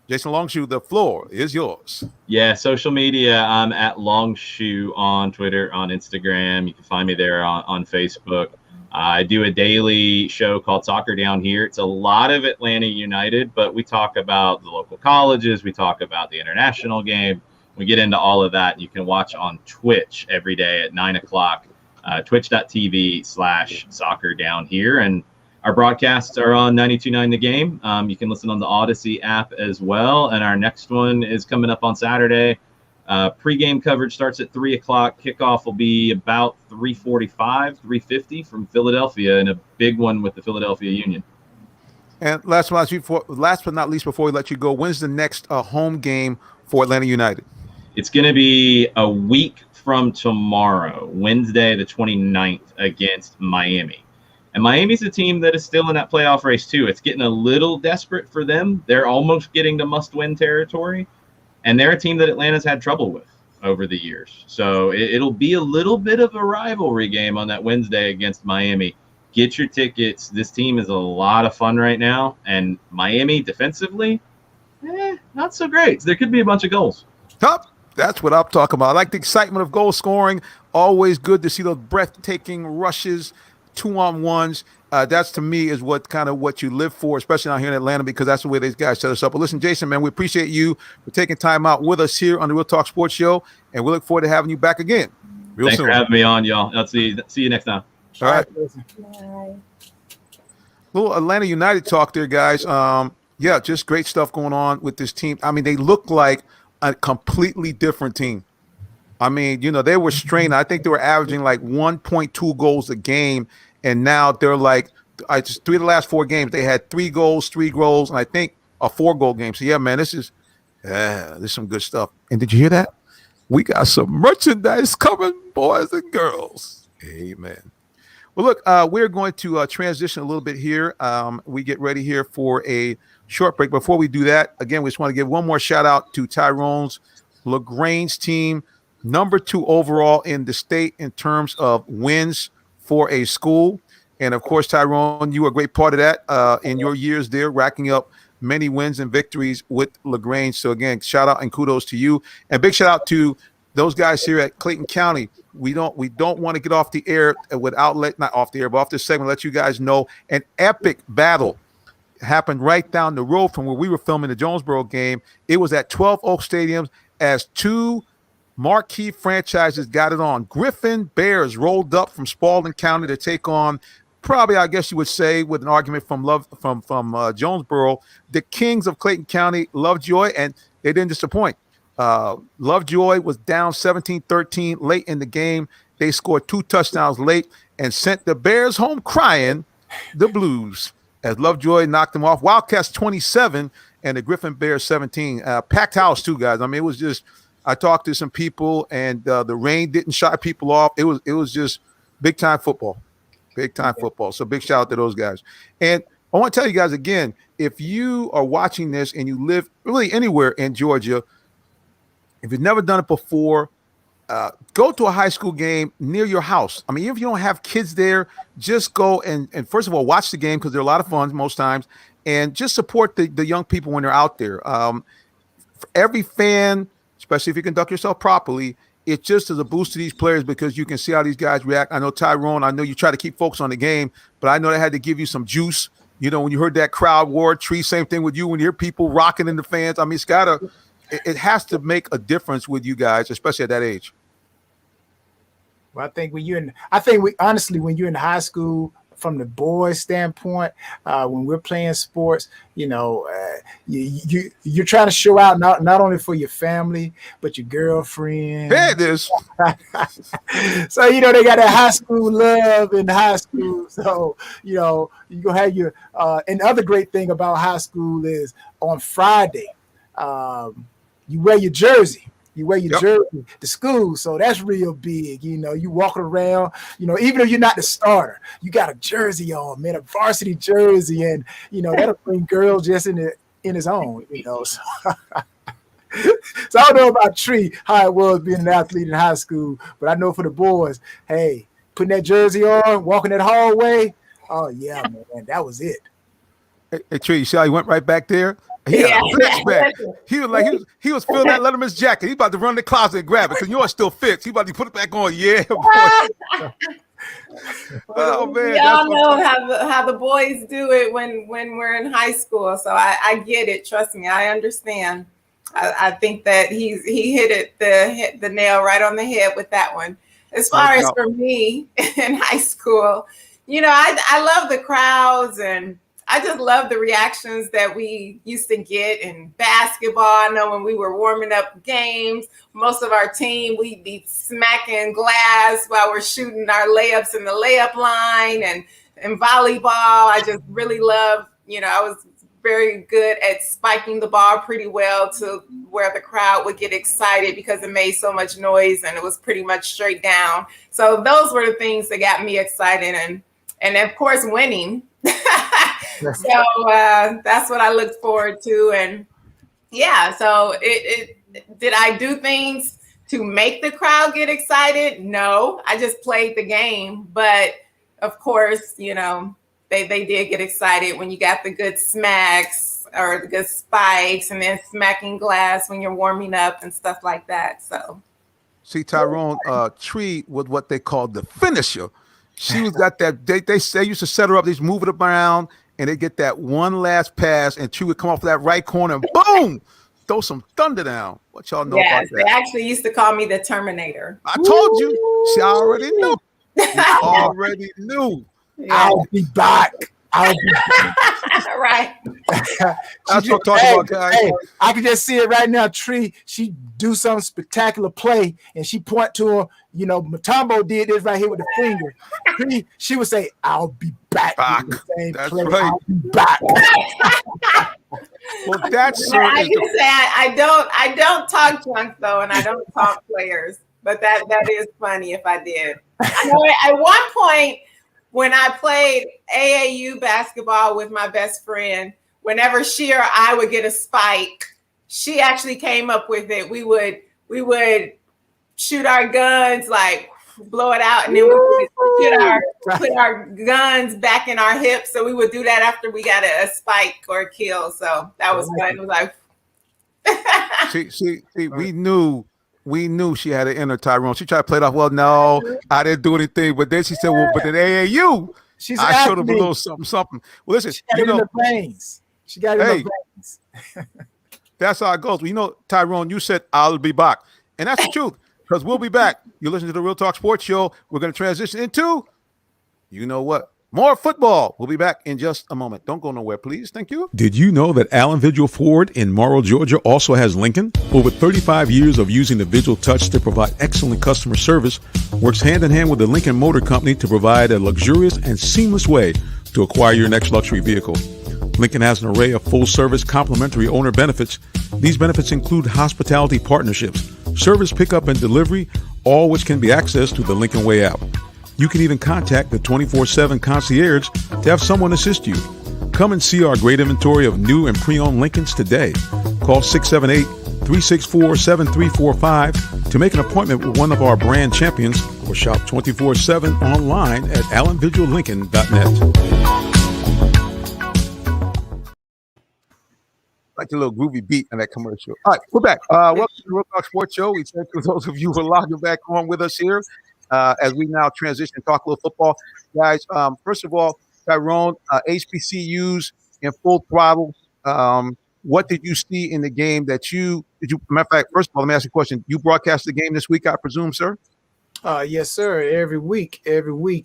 Jason Longshoe, the floor is yours. Yeah, social media, I'm at Longshoe on Twitter, on Instagram. You can find me there on Facebook. I do a daily show called Soccer Down Here. It's a lot of Atlanta United, but we talk about the local colleges. We talk about the international game. We get into all of that. You can watch on Twitch every day at 9 o'clock, twitch.tv/Soccer Down Here. And our broadcasts are on 92.9 The Game. You can listen on the Odyssey app as well. And our next one is coming up on Saturday. Pre-game coverage starts at 3 o'clock. Kickoff will be about 3:45, 3:50 from Philadelphia, and a big one with the Philadelphia Union. And last but not least, before we let you go, when's the next home game for Atlanta United? It's going to be a week from tomorrow, Wednesday the 29th, against Miami. And Miami's a team that is still in that playoff race too. It's getting a little desperate for them. They're almost getting to must-win territory. And they're a team that Atlanta's had trouble with over the years. So it'll be a little bit of a rivalry game on that Wednesday against Miami. Get your tickets. This team is a lot of fun right now. And Miami defensively, not so great. There could be a bunch of goals. Top. That's what I'm talking about. I like the excitement of goal scoring. Always good to see those breathtaking rushes, 2-on-1s. That's, to me, is what you live for, especially down here in Atlanta, because that's the way these guys set us up. But listen, Jason, man, we appreciate you for taking time out with us here on the Real Talk Sports Show, and we look forward to having you back again real soon. Thanks for having me on, y'all. I'll see you next time. All right. Bye. Little Atlanta United talk there, guys. Yeah, just great stuff going on with this team. I mean, they look like a completely different team. I mean, they were strained. I think they were averaging like 1.2 goals a game, and now they're like, just 3 of the last 4 games, they had 3 goals, and I think a 4-goal game. So, yeah, man, this is some good stuff. And did you hear that? We got some merchandise coming, boys and girls. Amen. Well, look, we're going to transition a little bit here. We get ready here for a short break. Before we do that, again, we just want to give one more shout out to Tyrone's LaGrange team, number 2 overall in the state in terms of wins for a school. And of course, Tyrone, you were a great part of that in your years there, racking up many wins and victories with LaGrange. So again, shout out and kudos to you. And big shout out to those guys here at Clayton County. We don't want to get off the air without not off the air, but off this segment, let you guys know an epic battle happened right down the road from where we were filming the Jonesboro game. It was at 12 Oak Stadium as 2 marquee franchises got it on. Griffin Bears rolled up from Spalding County to take on, probably, I guess you would say, with an argument from Jonesboro, the Kings of Clayton County, Lovejoy, and they didn't disappoint. Lovejoy was down 17-13 late in the game. They scored 2 touchdowns late and sent the Bears home crying, the Blues, as Lovejoy knocked them off. Wildcats 27 and the Griffin Bears 17. Packed house too, guys. I mean, it was just, I talked to some people, and the rain didn't shy people off. It was just big time football. So big shout out to those guys. And I want to tell you guys again, if you are watching this and you live really anywhere in Georgia, if you've never done it before, go to a high school game near your house. I mean, if you don't have kids there, just go and first of all, watch the game, because they're a lot of fun most times, and just support the young people when they're out there. For every fan, especially if you conduct yourself properly, it just is a boost to these players because you can see how these guys react. I know Tyrone, I know you try to keep folks on the game, but I know they had to give you some juice. When you heard that crowd war, Tree, same thing with you. When you hear people rocking in the fans, I mean, it has to make a difference with you guys, especially at that age. Well, honestly, when you're in high school, from the boys' standpoint, when we're playing sports, you're trying to show out not only for your family but your girlfriend. There it is. So they got that high school love in high school. So you gonna have your. And the other great thing about high school is on Friday, you wear your jersey. You wear your jersey to school, so that's real big. You walking around, even if you're not the starter, you got a jersey on, man, a varsity jersey, and that'll bring girls just in his own, So, so I don't know about Tree, how it was being an athlete in high school, but I know for the boys, hey, putting that jersey on, walking that hallway, oh yeah, man, that was it. Hey Tree, you see how he went right back there? He was feeling that Letterman's jacket. He's about to run in the closet and grab it because yours still fits. He's about to put it back on. Yeah, boy. Oh man, y'all know how the boys do it when we're in high school. So I get it. Trust me, I understand. I think that he hit the nail right on the head with that one. As far as for me in high school, I love the crowds and I just love the reactions that we used to get in basketball. I know when we were warming up games, most of our team, we'd be smacking glass while we're shooting our layups in the layup line, and in volleyball, I just really love, I was very good at spiking the ball pretty well to where the crowd would get excited because it made so much noise and it was pretty much straight down. So those were the things that got me excited, and of course winning. So that's what I looked forward to. And yeah, so did I do things to make the crowd get excited? No, I just played the game. But of course, they did get excited when you got the good smacks or the good spikes and then smacking glass when you're warming up and stuff like that. So see, Tyrone, Tree was what they called the finisher. She was got that. They used to set her up. They just move it around, and they get that one last pass, and Tree would come off of that right corner, and boom, throw some thunder down. What y'all know about that? They actually used to call me the Terminator. I told you. She already knew. Already knew. Yeah. I'll be back. Right. That's what I'm talking about, guys. Hey, I can just see it right now. Tree, she do some spectacular play, and she point to her. Matumbo did this right here with the finger. Tree, she would say, "I'll be back." That's play. right. I'll be back. Well, that's. I can say I don't talk junk though, and I don't talk players. But that is funny if I did. I know at one point, when I played AAU basketball with my best friend, whenever she or I would get a spike, she actually came up with it. We would shoot our guns, like blow it out, and then we would put our guns back in our hips. So we would do that after we got a spike or a kill. So that was fun. It was like see, we knew she had an inner Tyrone. She tried to play it off. Well, no, I didn't do anything. But then she said, well, but in AAU, I showed her a little something. Well, listen, she got it in the veins. She got it in the veins. That's how it goes. Well, Tyrone, you said, I'll be back. And that's the truth, because we'll be back. You're listening to the Real Talk Sports Show. We're going to transition into, more football. We'll be back in just a moment. Don't go nowhere, please. Thank you. Did you know that Allen Vigil Ford in Morrow, Georgia also has Lincoln? Over 35 years of using the Vigil Touch to provide excellent customer service, works hand in hand with the Lincoln Motor Company to provide a luxurious and seamless way to acquire your next luxury vehicle. Lincoln has an array of full-service complimentary owner benefits. These benefits include hospitality partnerships, service pickup and delivery, all which can be accessed through the Lincoln Way app. You can even contact the 24/7 concierge to have someone assist you. Come and see our great inventory of new and pre-owned Lincolns today. Call 678-364-7345 to make an appointment with one of our brand champions, or shop 24/7 online at allenvigillincoln.net. like the little groovy beat in that commercial. All right, we're back. Welcome to the Real Talk Sports Show. We thank you for those of you who are logging back on with us here as we now transition and talk a little football. Guys, first of all, Tyrone, HBCUs in full throttle. What did you see in the game that matter of fact, first of all, let me ask you a question. You broadcast the game this week, I presume, sir? Yes, sir. Every week, we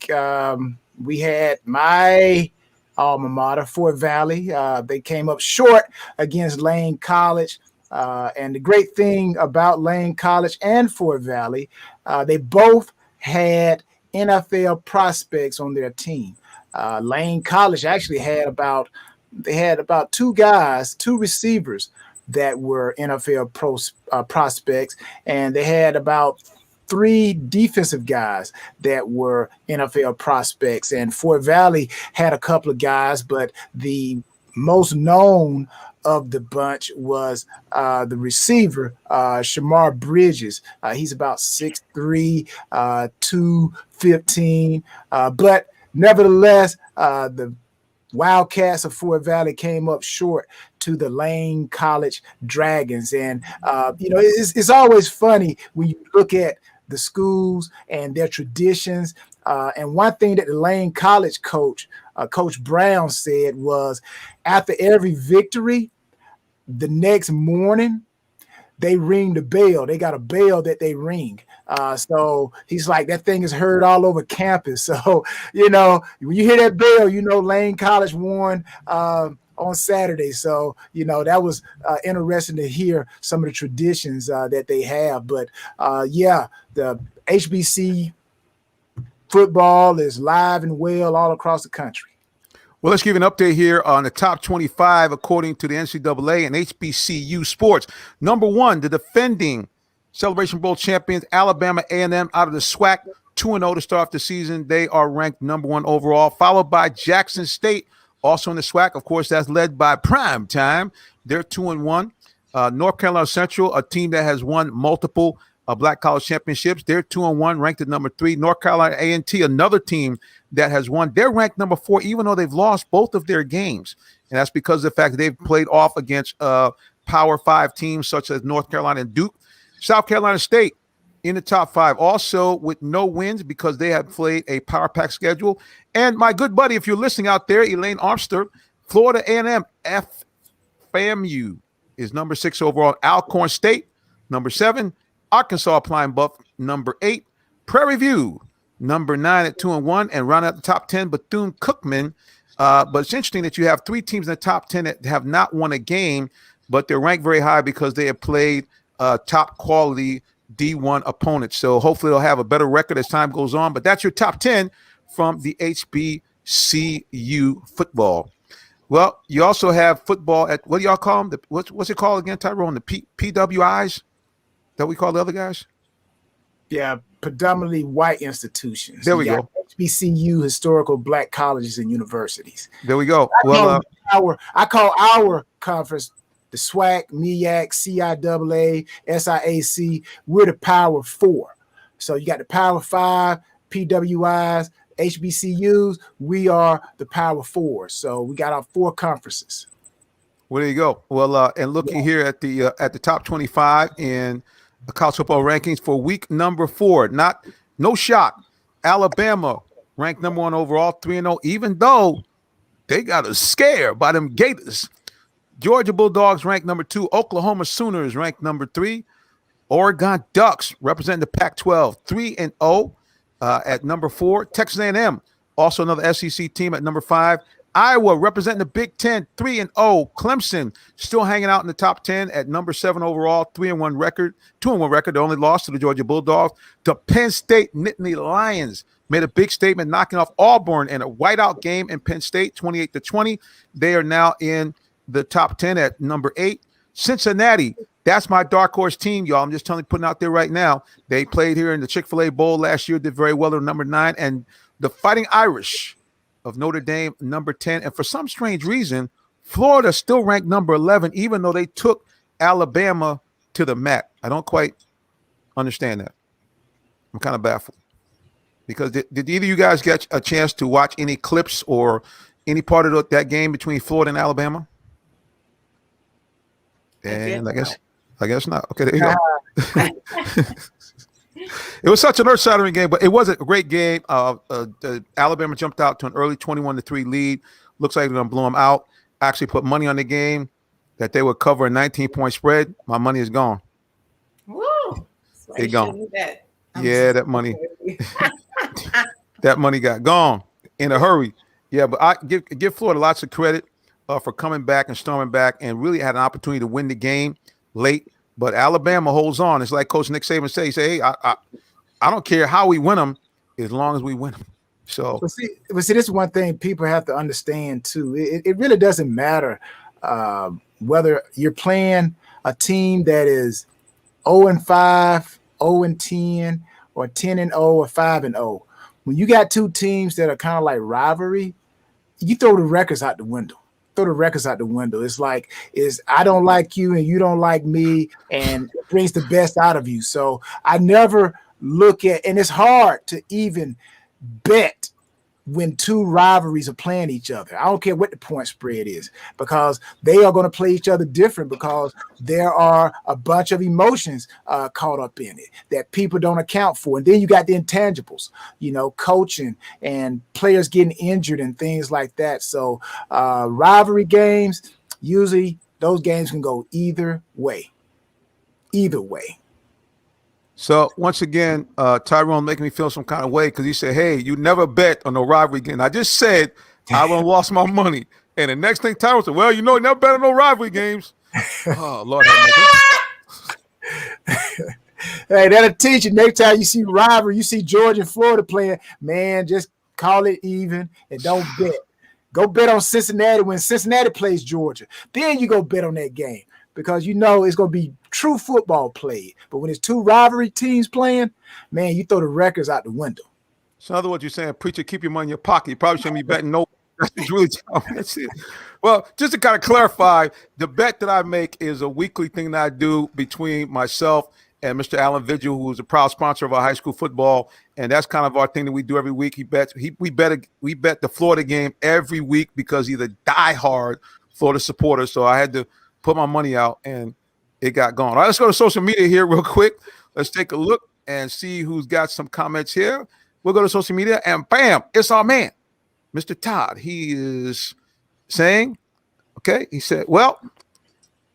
had my alma mater, Fort Valley. They came up short against Lane College. And the great thing about Lane College and Fort Valley, they both had NFL prospects on their team. Lane College actually had about two receivers that were NFL prospects, and they had about 3 defensive guys that were NFL prospects. And Fort Valley had a couple of guys, but the most known of the bunch was the receiver, Shamar Bridges. He's about 6'3", 215. But nevertheless, the Wildcats of Fort Valley came up short to the Lane College Dragons. And, it's always funny when you look at the schools and their traditions. And one thing that the Lane College coach, Coach Brown, said was after every victory, the next morning, they ring the bell. They got a bell that they ring. So he's like, that thing is heard all over campus. So, when you hear that bell, Lane College won on Saturday. So, that was interesting to hear some of the traditions that they have. But, the HBC football is live and well all across the country. Well, let's give an update here on the top 25 according to the NCAA and HBCU sports. Number 1, the defending Celebration Bowl champions, Alabama A&M, out of the SWAC, 2-0 to start the season. They are ranked number 1 overall, followed by Jackson State, also in the SWAC. Of course, that's led by Prime Time. They're 2-1. North Carolina Central, a team that has won multiple Black College championships. They're 2-1, ranked at number 3. North Carolina A&T, another team that has won. They're ranked number 4, even though they've lost both of their games. And that's because of the fact that they've played off against Power 5 teams such as North Carolina and Duke. South Carolina State in the top 5, also with no wins because they have played a Power Pack schedule. And my good buddy, if you're listening out there, Elaine Armster, Florida A&M FAMU is number 6 overall. Alcorn State, number 7. Arkansas Applying Buff, number 8. Prairie View, number 9 at 2-1, and round out the top 10, Bethune-Cookman. But it's interesting that you have 3 teams in the top 10 that have not won a game, but they're ranked very high because they have played top quality D1 opponents. So hopefully they'll have a better record as time goes on. But that's your top 10 from the HBCU football. Well, you also have football at, what do y'all call them? What's it called again, Tyrone? The PWIs? That we call the other guys? Yeah, predominantly white institutions. There we go. HBCU, historical Black colleges and universities. There we go. I call our conference the SWAC, MEAC, CIAA, SIAC. We're the Power 4. So you got the Power 5, PWIs, HBCUs. We are the Power 4. So we got our 4 conferences. Well, there you go. Well, and looking here at the top 25 in the college football rankings for week number 4, no shock. Alabama ranked number 1 overall, 3-0, even though they got a scare by them Gators. Georgia Bulldogs ranked number 2. Oklahoma Sooners ranked number 3. Oregon Ducks representing the Pac-12, 3-0 at number 4. Texas A&M, also another SEC team, at number 5. Iowa representing the Big Ten, 3-0. Clemson still hanging out in the top 10 at number 7 overall, 3-1 record, 2-1 record. The only loss to the Georgia Bulldogs. The Penn State Nittany Lions made a big statement, knocking off Auburn in a whiteout game in Penn State, 28-20. They are now in the top 10 at number 8. Cincinnati, that's my dark horse team, y'all. I'm just telling you, putting out there right now. They played here in the Chick-fil-A Bowl last year, did very well at number 9. And the Fighting Irish of Notre Dame, number 10. And for some strange reason, Florida still ranked number 11, even though they took Alabama to the mat. I don't quite understand that. I'm kind of baffled. Because did either of you guys get a chance to watch any clips or any part of that game between Florida and Alabama? And I guess not. Okay, there you go. It was such an earth-shattering game, but it was a great game. Alabama jumped out to an early 21-3 lead. Looks like they're going to blow them out. Actually put money on the game that they would cover a 19-point spread. My money is gone. Woo! It's gone. Yeah, that money. That money got gone in a hurry. Yeah, but I give Florida lots of credit for coming back and storming back and really had an opportunity to win the game late. But Alabama holds on. It's like Coach Nick Saban says, hey, I don't care how we win them as long as we win them. So, but see, this is one thing people have to understand too. It really doesn't matter whether you're playing a team that is 0-5, 0-10, or 10-0, or 5-0. When you got two teams that are kind of like rivalry, you throw the records out the window. It's like I don't like you and you don't like me, and it brings the best out of you. So I never look at, and it's hard to even bet when two rivalries are playing each other. I don't care what the point spread is, because they are going to play each other different, because there are a bunch of emotions caught up in it that people don't account for. And then you got the intangibles, coaching and players getting injured and things like that. So rivalry games, usually those games can go either way. So once again, Tyrone making me feel some kind of way because he said, hey, you never bet on no rivalry game. I just said Tyrone lost my money. And the next thing Tyrone said, well, you never bet on no rivalry games. Oh, Lord have mercy. Hey, that'll teach you. Next time you see rivalry, you see Georgia and Florida playing, man, just call it even and don't bet. Go bet on Cincinnati when Cincinnati plays Georgia. Then you go bet on that game, because it's going to be true football played. But when it's two rivalry teams playing, man, you throw the records out the window. So in other words, you're saying, preacher, keep your money in your pocket. You probably shouldn't be betting no. That's really that's it. Well, just to kind of clarify, the bet that I make is a weekly thing that I do between myself and Mr. Alan Vigil, who is a proud sponsor of our high school football. And that's kind of our thing that we do every week. We bet the Florida game every week because he's a diehard Florida supporter. So I had to put my money out, and it got gone. All right, let's go to social media here real quick. Let's take a look and see who's got some comments here. We'll go to social media, and bam, it's our man, Mr. Todd. He is saying, okay, he said, well,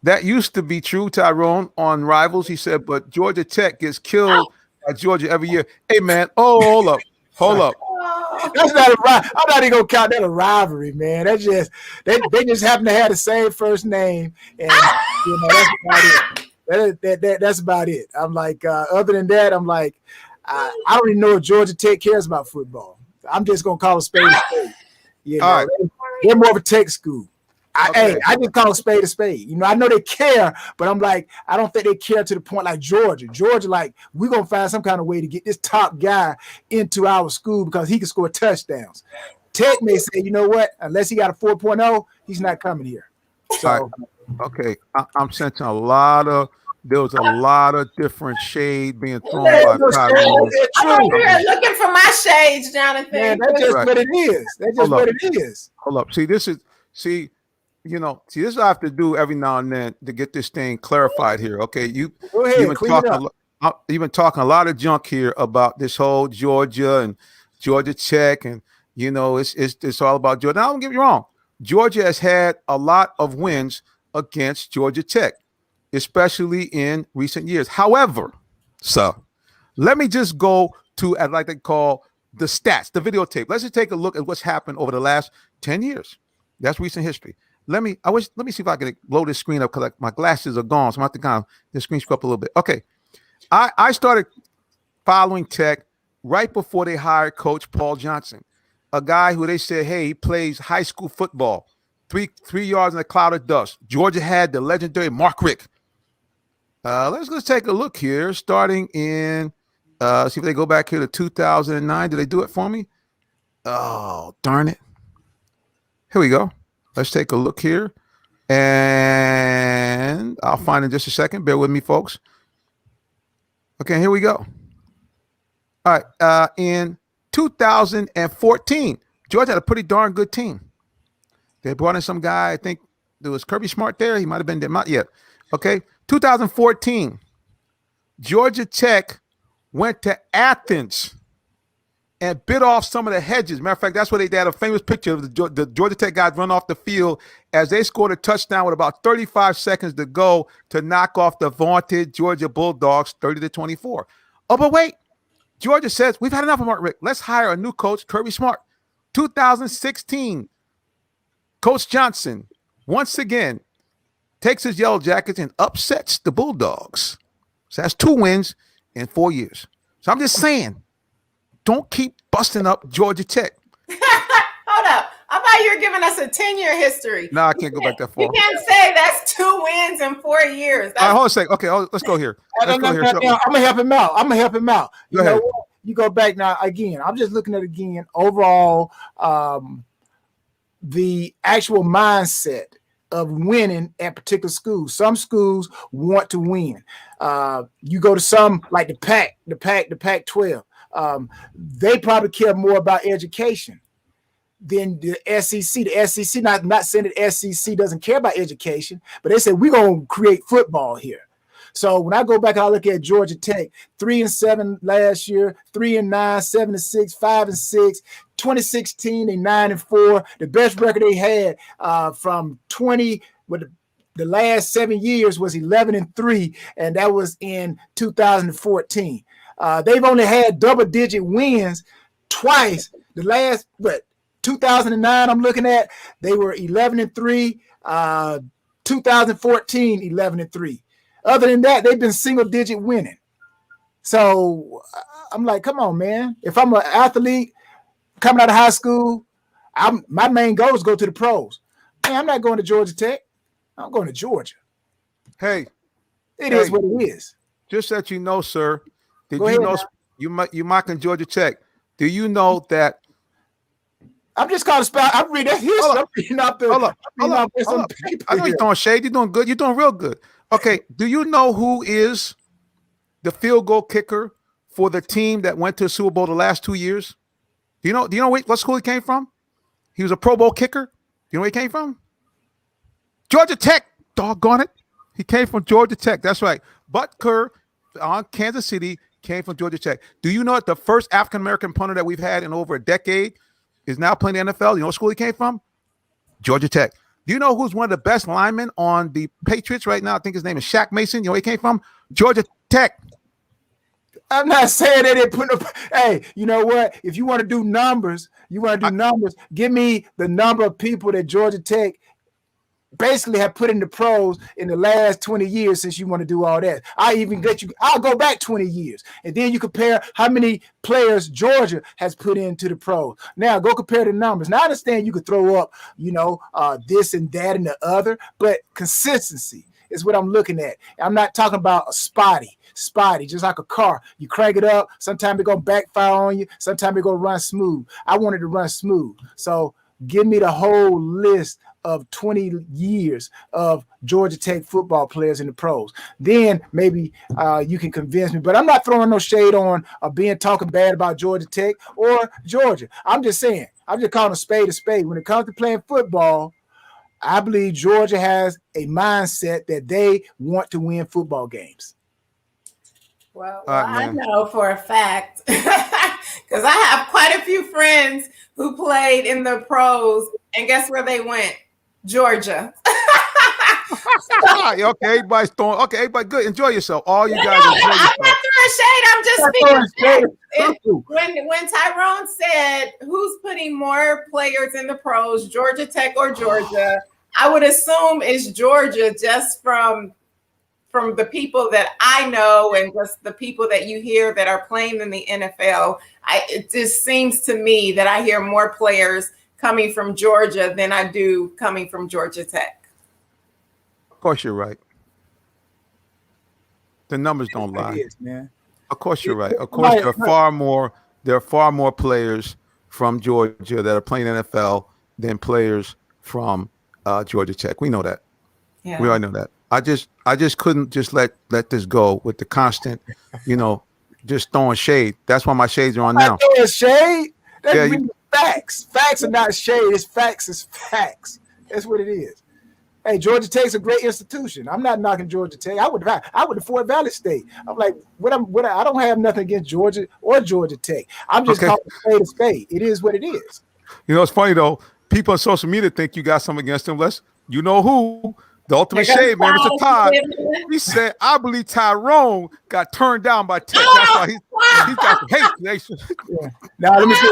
that used to be true, Tyrone, on Rivals. He said, but Georgia Tech gets killed by Georgia every year. Hey, man, hold up. That's not I'm not even gonna count that a rivalry, man. That's just they just happen to have the same first name, and that's about it. That's about it. I'm like, other than that, I'm like, I don't even know if Georgia Tech cares about football. I'm just gonna call a spade a spade. All right. They're more of a tech school. I just call a spade a spade. I know they care, but I'm like, I don't think they care to the point like Georgia. Georgia, like, we're going to find some kind of way to get this top guy into our school because he can score touchdowns. Tech may say, you know what, unless he got a 4.0, he's not coming here. So, okay, I'm sensing there was a lot of different shade being thrown by Tyrone. I'm over here looking for my shades, Jonathan. Man, that's just what it is. That's just what it is. Hold up. This is what I have to do every now and then to get this thing clarified here. Okay, you've been talking a lot of junk here about this whole Georgia and Georgia Tech, and it's all about Georgia. Now, don't get me wrong. Georgia has had a lot of wins against Georgia Tech, especially in recent years. However, let me just go to, I'd like to call the stats, the videotape. Let's just take a look at what's happened over the last 10 years. That's recent history. Let me see if I can blow this screen up because my glasses are gone. So I'm going to have to kind of the screen screw up a little bit. Okay. I started following Tech right before they hired Coach Paul Johnson, a guy who they said, hey, he plays high school football, 3 yards in a cloud of dust. Georgia had the legendary Mark Richt. Let's take a look here, starting in, see if they go back here to 2009. Did they do it for me? Oh, darn it. Here we go. Let's take a look here. And I'll find in just a second. Bear with me, folks. Okay, here we go. All right. In 2014, Georgia had a pretty darn good team. They brought in some guy, I think Was Kirby Smart there? He might have been there. Not yet. Okay. 2014, Georgia Tech went to Athens and bit off some of the hedges. Matter of fact, that's where they had a famous picture of the Georgia Tech guys run off the field as they scored a touchdown with about 35 seconds to go to knock off the vaunted Georgia Bulldogs 30-24. Oh, but wait. Georgia says, we've had enough of Mark Richt. Let's hire a new coach, Kirby Smart. 2016, Coach Johnson, once again, takes his Yellow Jackets and upsets the Bulldogs. So that's 2 wins in 4 years. So I'm just saying, don't keep busting up Georgia Tech. Hold up. I thought you were giving us a 10-year history. No, I can't go back that far. You can't say that's 2 wins in 4 years. All right, hold on a second. Okay, let's go here. I'm gonna help him out. Go ahead. You go back now again. I'm just looking at again overall the actual mindset of winning at particular schools. Some schools want to win. You go to some like the Pac-12. They probably care more about education than the SEC. The SEC, not saying that the SEC doesn't care about education, but they said we're gonna create football here. So when I go back, I look at Georgia Tech, 3-7 last year, 3-9, 7-6, 5-6. 2016, they 9-4. The best record they had from 20 with the last 7 years was 11-3, and that was in 2014. They've only had double-digit wins twice. The last, 2009, I'm looking at, they were 11-3. 2014, 11-3. Other than that, they've been single-digit winning. So I'm like, come on, man. If I'm an athlete coming out of high school, my main goal is go to the pros. Man, I'm not going to Georgia Tech. I'm going to Georgia. Hey, it is what it is. Just that you know, sir. Did you know you mocking Georgia Tech? Do you know that? I'm just calling spell. I'm reading that history. I'm reading out the. Hold up. I know you're throwing shade. You're doing good. You're doing real good. Okay. Do you know who is the field goal kicker for the team that went to the Super Bowl the last 2 years? Do you know what school he came from? He was a Pro Bowl kicker. You know where he came from? Georgia Tech. Doggone it. He came from Georgia Tech. That's right. Bud Kerr on Kansas City came from Georgia Tech. Do you know that the first African-American punter that we've had in over a decade is now playing the NFL? You know what school he came from? Georgia Tech. Do you know who's one of the best linemen on the Patriots right now? I think his name is Shaq Mason. You know where he came from? Georgia Tech. I'm not saying that they put up. Hey, you know what? If you want to do numbers, give me the number of people that Georgia Tech basically have put in the pros in the last 20 years since you want to do all that. I'll go back 20 years. And then you compare how many players Georgia has put into the pros. Now go compare the numbers. Now I understand you could throw up, this and that and the other, but consistency is what I'm looking at. I'm not talking about a spotty, just like a car. You crank it up, sometimes it's going to backfire on you, sometimes it's going to run smooth. I wanted to run smooth. So give me the whole list of 20 years of Georgia Tech football players in the pros. Then maybe you can convince me. But I'm not throwing no shade on talking bad about Georgia Tech or Georgia. I'm just saying, I'm just calling a spade a spade. When it comes to playing football, I believe Georgia has a mindset that they want to win football games. Well, I know for a fact because I have quite a few friends who played in the pros, and guess where they went? Georgia. Okay, everybody's throwing. Okay, everybody, good. Enjoy yourself. All you guys. I'm not throwing shade. I'm just speaking. When Tyrone said who's putting more players in the pros, Georgia Tech or Georgia, I would assume it's Georgia just from the people that I know and just the people that you hear that are playing in the NFL. It just seems to me that I hear more players coming from Georgia than I do coming from Georgia Tech. Of course, you're right. The numbers don't lie. It is, man. Of course, you're right. Of course, there are far more players from Georgia that are playing NFL than players from Georgia Tech. We know that. Yeah. We all know that. I just couldn't just let this go with the constant, just throwing shade. That's why my shades are on now. Throwing shade? That's facts. Facts are not shade. It's facts. It's facts. That's what it is. Hey, Georgia Tech's a great institution. I'm not knocking Georgia Tech. I went to Fort Valley State. I'm like, I don't have nothing against Georgia or Georgia Tech. I'm just calling a spade. It is what it is. You know, it's funny though. People on social media think you got something against them. You know who? The ultimate shade man, Mr. Todd. He said, "I believe Tyrone got turned down by Tech. That's why he's got some hate." Nation. Yeah. Now let me see.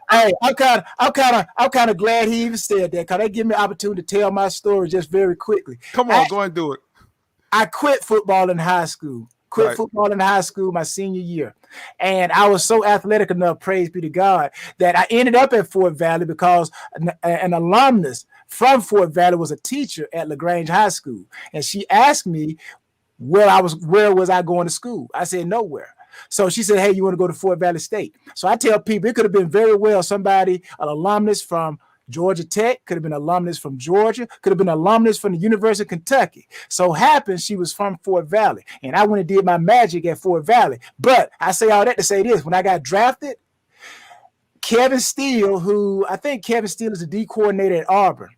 Hey, I'm kind of glad he even said that, because that give me an opportunity to tell my story just very quickly. Come on, go ahead and do it. I quit football in high school. Football in high school my senior year. And I was so athletic enough, praise be to God, that I ended up at Fort Valley because an alumnus from Fort Valley was a teacher at LaGrange High School. And she asked me where was I going to school? I said, nowhere. So she said, hey, you want to go to Fort Valley State? So I tell people it could have been very well somebody, an alumnus from Georgia Tech, could have been an alumnus from Georgia, could have been an alumnus from the University of Kentucky. So happened she was from Fort Valley, and I went and did my magic at Fort Valley. But I say all that to say this: when I got drafted, Kevin Steele, who I think Kevin Steele is the D coordinator at Auburn,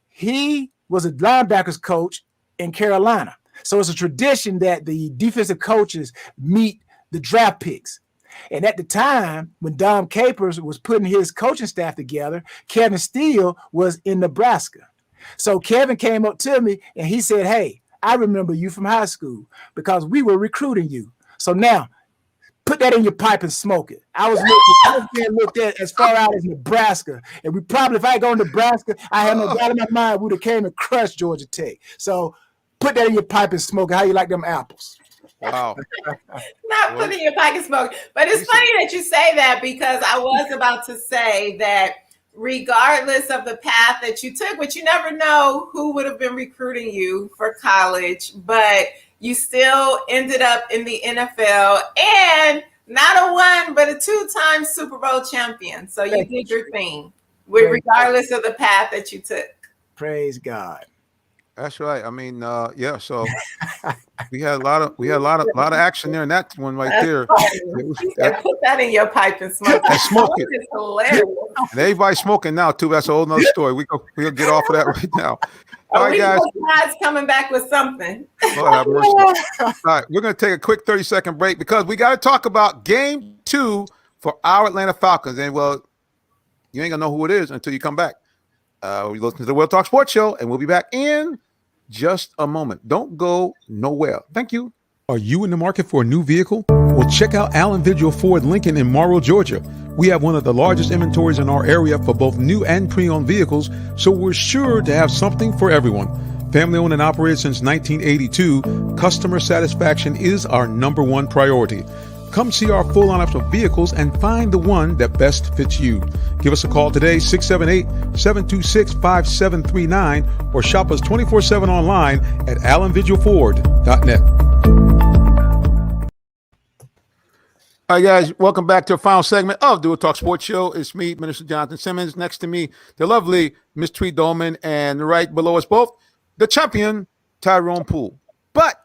he was a linebackers coach in Carolina. So it's a tradition that the defensive coaches meet the draft picks. And at the time, when Dom Capers was putting his coaching staff together, Kevin Steele was in Nebraska. So Kevin came up to me and he said, hey, I remember you from high school because we were recruiting you. So now put that in your pipe and smoke it. I was being looked at as far out as Nebraska. And we probably, if I go to Nebraska, I have no doubt in my mind, we would have came and crushed Georgia Tech. So put that in your pipe and smoke it. How you like them apples? Wow. Not putting your pipe and smoke. But it's funny that you say that, because I was about to say that regardless of the path that you took, which you never know who would have been recruiting you for college, but you still ended up in the NFL and not a one, but a two-time Super Bowl champion. So you did your thing, regardless of the path that you took. Praise God. That's right. I mean, yeah. So we had a lot of action there in that one right there. Put that in your pipe and smoke. And smoke it. It's hilarious. And everybody's smoking now too. That's a whole nother story. We'll get off of that right now. All right, guys. God's coming back with something. Lord have mercy. All right, we're going to take a quick 30-second break because we got to talk about Game 2 for our Atlanta Falcons. And well, you ain't gonna know who it is until you come back. We listen to the Real Talk Sports Show, and we'll be back in just a moment. Don't go nowhere. Thank you. Are you in the market for a new vehicle? Well, check out Allen Vigil Ford Lincoln in Morrow, Georgia. We have one of the largest inventories in our area for both new and pre-owned vehicles, so we're sure to have something for everyone. Family owned and operated since 1982, customer satisfaction is our #1 priority. Come see our full lineup of vehicles and find the one that best fits you. Give us a call today, 678-726-5739, or shop us 24/7 online at allenvigilford.net. All right, guys, welcome back to the final segment of the Real Talk Sports Show. It's me, Minister Jonathan Simmons. Next to me, the lovely Miss Tweet Dolman, and right below us both, the champion, Tyrone Poole. But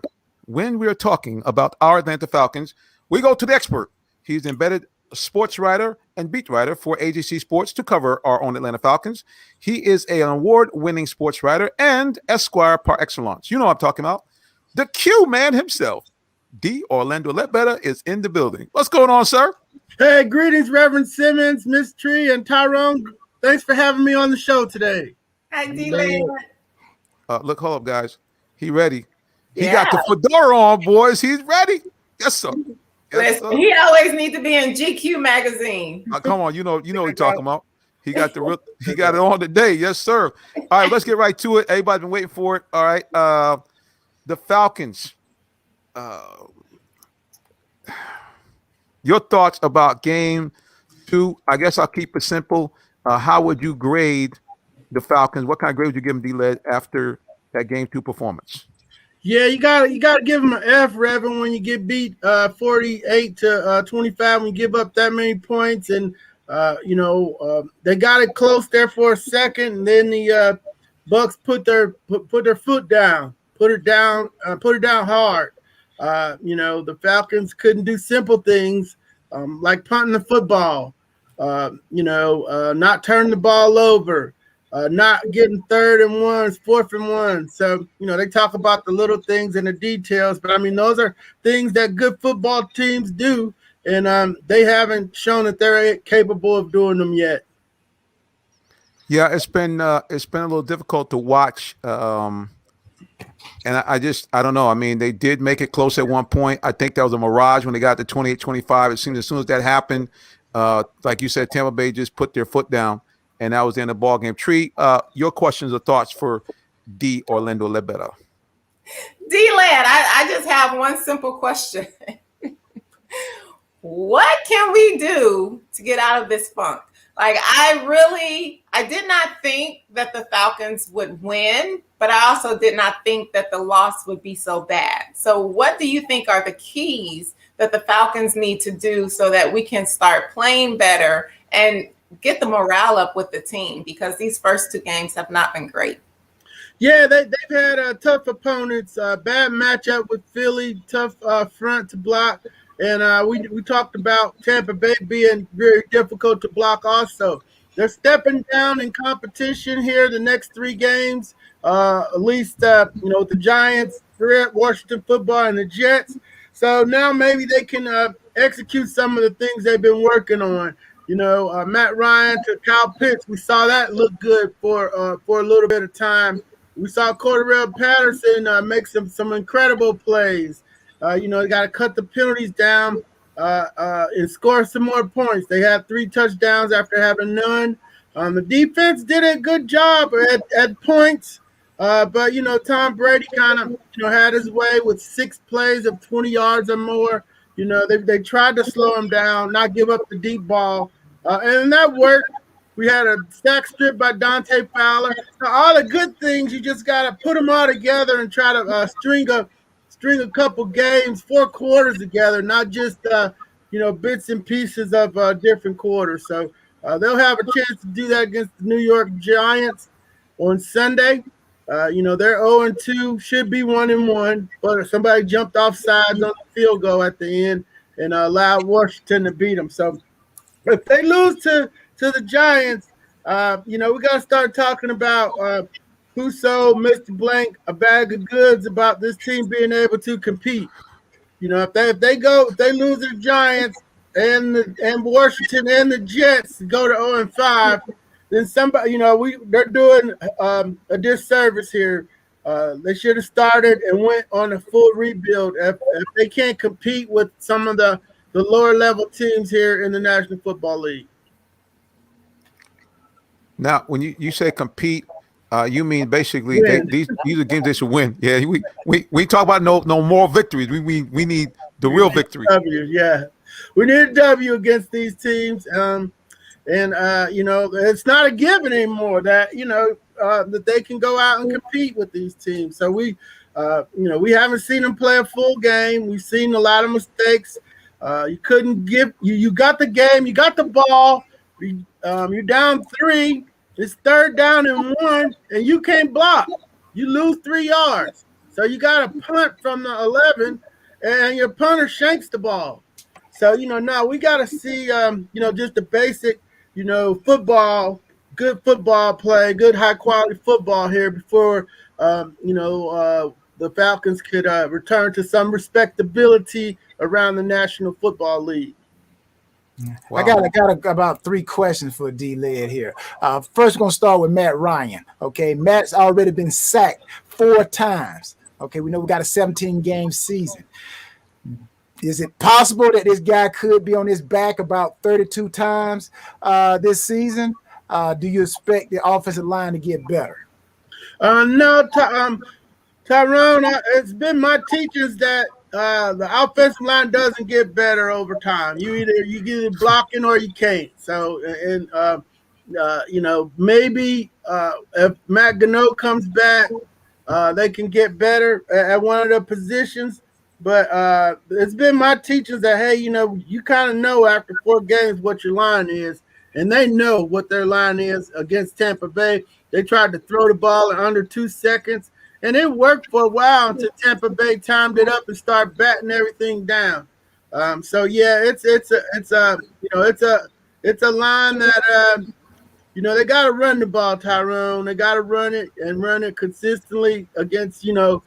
when we're talking about our Atlanta Falcons, we go to the expert. He's an embedded sports writer and beat writer for AJC Sports to cover our own Atlanta Falcons. He is an award-winning sports writer and Esquire par excellence. You know what I'm talking about. The Q man himself, D. Orlando Ledbetter, is in the building. What's going on, sir? Hey, greetings, Reverend Simmons, Miss Tree, and Tyrone. Thanks for having me on the show today. Hi, D. Look, hold up, guys. He ready. He got the fedora on, boys. He's ready. Yes, sir. Yes, Listen, he always needs to be in GQ magazine. Come on, you know what he's talking about. He got it on today. Yes, sir. All right, let's get right to it. Everybody's been waiting for it. All right. The Falcons. Your thoughts about Game 2? I guess I'll keep it simple. How would you grade the Falcons? What kind of grade would you give them, D-Led, after that Game 2 performance? Yeah, you gotta give them an F, Reverend, when you get beat 48-25, when you give up that many points, and they got it close there for a second, and then the Bucks put their foot down, put it down hard. The Falcons couldn't do simple things like punting the football, not turning the ball over. not getting 3rd and 1s, 4th and 1. So, they talk about the little things and the details, but I mean, those are things that good football teams do, and they haven't shown that they're capable of doing them yet. Yeah, it's been a little difficult to watch. And I don't know. I mean, they did make it close at one point. I think that was a mirage when they got to 28-25. It seems as soon as that happened, like you said, Tampa Bay just put their foot down, and that was the end of the ball game. Tree, your questions or thoughts for D. Orlando Lebeda? D-Lad, I just have one simple question. What can we do to get out of this funk? Like, I did not think that the Falcons would win, but I also did not think that the loss would be so bad. So what do you think are the keys that the Falcons need to do so that we can start playing better and get the morale up with the team? Because these first 2 games have not been great. Yeah, they've had tough opponents, bad matchup with Philly, tough front to block. And we talked about Tampa Bay being very difficult to block also. They're stepping down in competition here the next 3 games, at least, the Giants, Washington Football, and the Jets. So now maybe they can execute some of the things they've been working on. Matt Ryan to Kyle Pitts, we saw that look good for a little bit of time. We saw Cordarrelle Patterson make some incredible plays. They got to cut the penalties down and score some more points. They had 3 touchdowns after having none. The defense did a good job at points, but Tom Brady kind of had his way with 6 plays of 20 yards or more. They tried to slow him down, not give up the deep ball, and that worked. We had a sack strip by Dante Fowler. So all the good things, you just got to put them all together and try to string a couple games, 4 quarters together, not just bits and pieces of different quarters. So they'll have a chance to do that against the New York Giants on Sunday. They're 0-2, should be 1-1, but somebody jumped off sides on the field goal at the end and allowed Washington to beat them. So if they lose to the Giants, we got to start talking about who sold Mr. Blank a bag of goods about this team being able to compete. If they lose to the Giants and Washington and the Jets go to 0-5, then somebody, they're doing a disservice here. They should have started and went on a full rebuild if they can't compete with some of the lower level teams here in the National Football League. Now, when you say compete, you mean basically these are games they should win. Yeah, we talk about no more victories. We need the real victory. Yeah, we need a W against these teams. It's not a given anymore that that they can go out and compete with these teams. So we haven't seen them play a full game. We've seen a lot of mistakes. You couldn't give you got the game, you got the ball. You're down 3. It's 3rd down and 1, and you can't block. You lose 3 yards. So you got to punt from the 11, and your punter shanks the ball. So, now we got to see, just the basic, football, good football play, good high-quality football here before, the Falcons could return to some respectability around the National Football League. Wow. I got about 3 questions for D-Led here. First, we're going to start with Matt Ryan. Okay, Matt's already been sacked 4 times. Okay, we know we got a 17-game season. Is it possible that this guy could be on his back about 32 times this season? Do you expect the offensive line to get better? No, Tyrone, it's been my teachings that the offensive line doesn't get better over time. You either blocking or you can't. So, maybe if Matt Gano comes back, they can get better at one of the positions. But it's been my teachings that, hey, you kind of know after 4 games what your line is, and they know what their line is against Tampa Bay. They tried to throw the ball in under 2 seconds. And it worked for a while until Tampa Bay timed it up and started batting everything down. So yeah, it's a line that they got to run the ball, Tyrone. They got to run it consistently against, the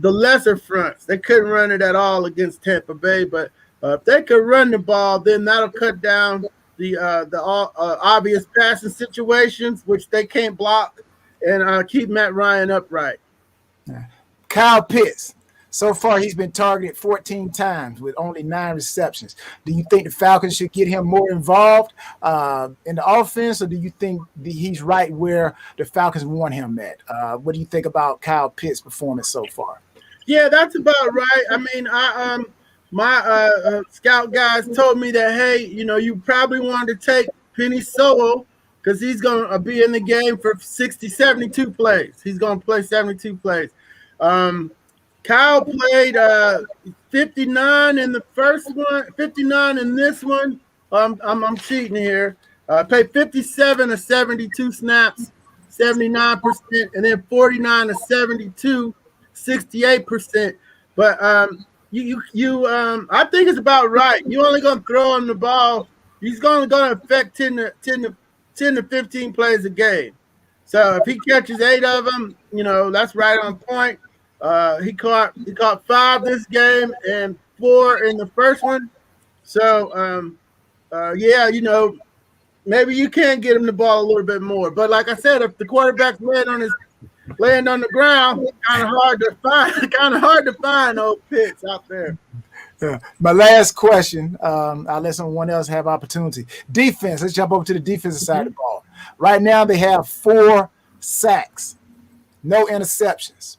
lesser fronts. They couldn't run it at all against Tampa Bay, but if they could run the ball, then that'll cut down the obvious passing situations, which they can't block, and keep Matt Ryan upright. Kyle Pitts. So far, he's been targeted 14 times with only 9 receptions. Do you think the Falcons should get him more involved in the offense, or do you think he's right where the Falcons want him at? What do you think about Kyle Pitts' performance so far? Yeah, that's about right. I mean, my scout guys told me that, hey, you probably wanted to take Penny Sewell because he's going to be in the game for 72 plays. He's going to play 72 plays. Kyle played 59 in the first one, 59 in this one. I'm cheating here. Played 57 of 72 snaps, 79%, and then 49 of 72, 68%. But I think it's about right. You're only going to throw him the ball. He's going to affect 10 to 15 plays a game. So if he catches 8 of them, that's right on point. He caught 5 this game and 4 in the first one. So, maybe you can get him the ball a little bit more. But like I said, if the quarterback's laying on the ground, kind of hard to find old Pitts out there. Yeah. My last question, I'll let someone else have opportunity. Defense. Let's jump over to the defensive side of the ball. Right now, they have 4 sacks, no interceptions.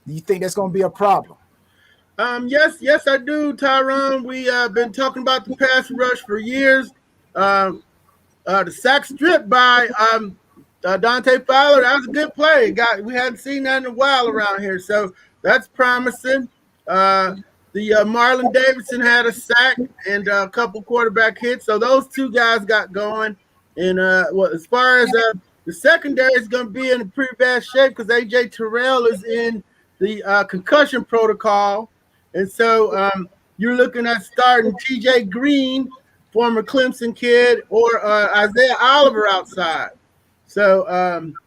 Do you think that's going to be a problem? Yes, I do, Tyrone. We have been talking about the pass rush for years. The sack strip by Dante Fowler, that was a good play. We hadn't seen that in a while around here, so that's promising. The Marlon Davidson had a sack and a couple quarterback hits, so those 2 guys got going. And as far as the secondary is going to be in a pretty bad shape because A.J. Terrell is in the concussion protocol. And so you're looking at starting T.J. Green, former Clemson kid, or Isaiah Oliver outside. So,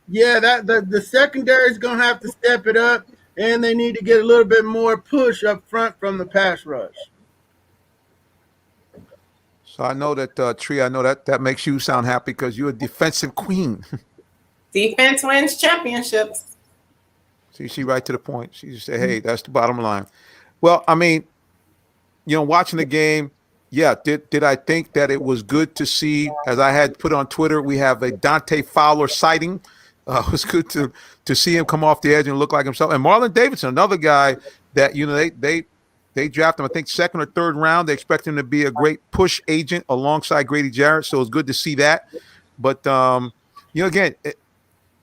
the secondary is going to have to step it up, and they need to get a little bit more push up front from the pass rush. So I know that, Tree, that makes you sound happy because you're a defensive queen. Defense wins championships. See, she right to the point. She just said, hey, that's the bottom line. Well, I mean, watching the game, yeah, did I think that it was good to see, as I had put on Twitter, we have a Dante Fowler sighting. It was good to see him come off the edge and look like himself. And Marlon Davidson, another guy that, they draft him, I think, 2nd or 3rd round. They expect him to be a great push agent alongside Grady Jarrett, so it's good to see that. But, again,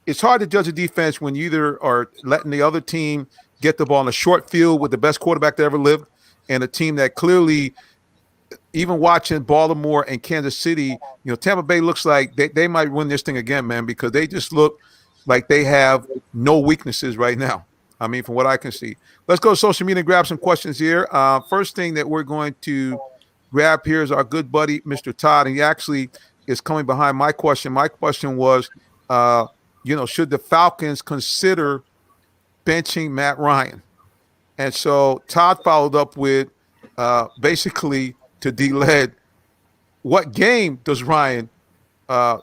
it's hard to judge a defense when you either are letting the other team get the ball in a short field with the best quarterback that ever lived and a team that clearly, even watching Baltimore and Kansas City, Tampa Bay looks like they might win this thing again, man, because they just look like they have no weaknesses right now. I mean, from what I can see. Let's go to social media and grab some questions here. First thing that we're going to grab here is our good buddy, Mr. Todd, and he actually is coming behind my question. My question was, should the Falcons consider benching Matt Ryan? And so Todd followed up with basically to D-Led, what game does Ryan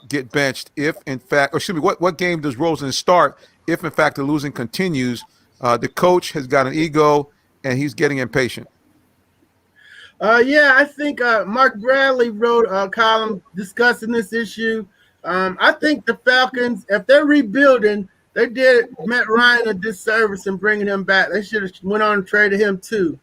get benched if, in fact, or excuse me, what game does Rosen start if, in fact, the losing continues? The coach has got an ego, and he's getting impatient. I think Mark Bradley wrote a column discussing this issue. I think the Falcons, if they're rebuilding, they did Matt Ryan a disservice in bringing him back. They should have went on and traded him too,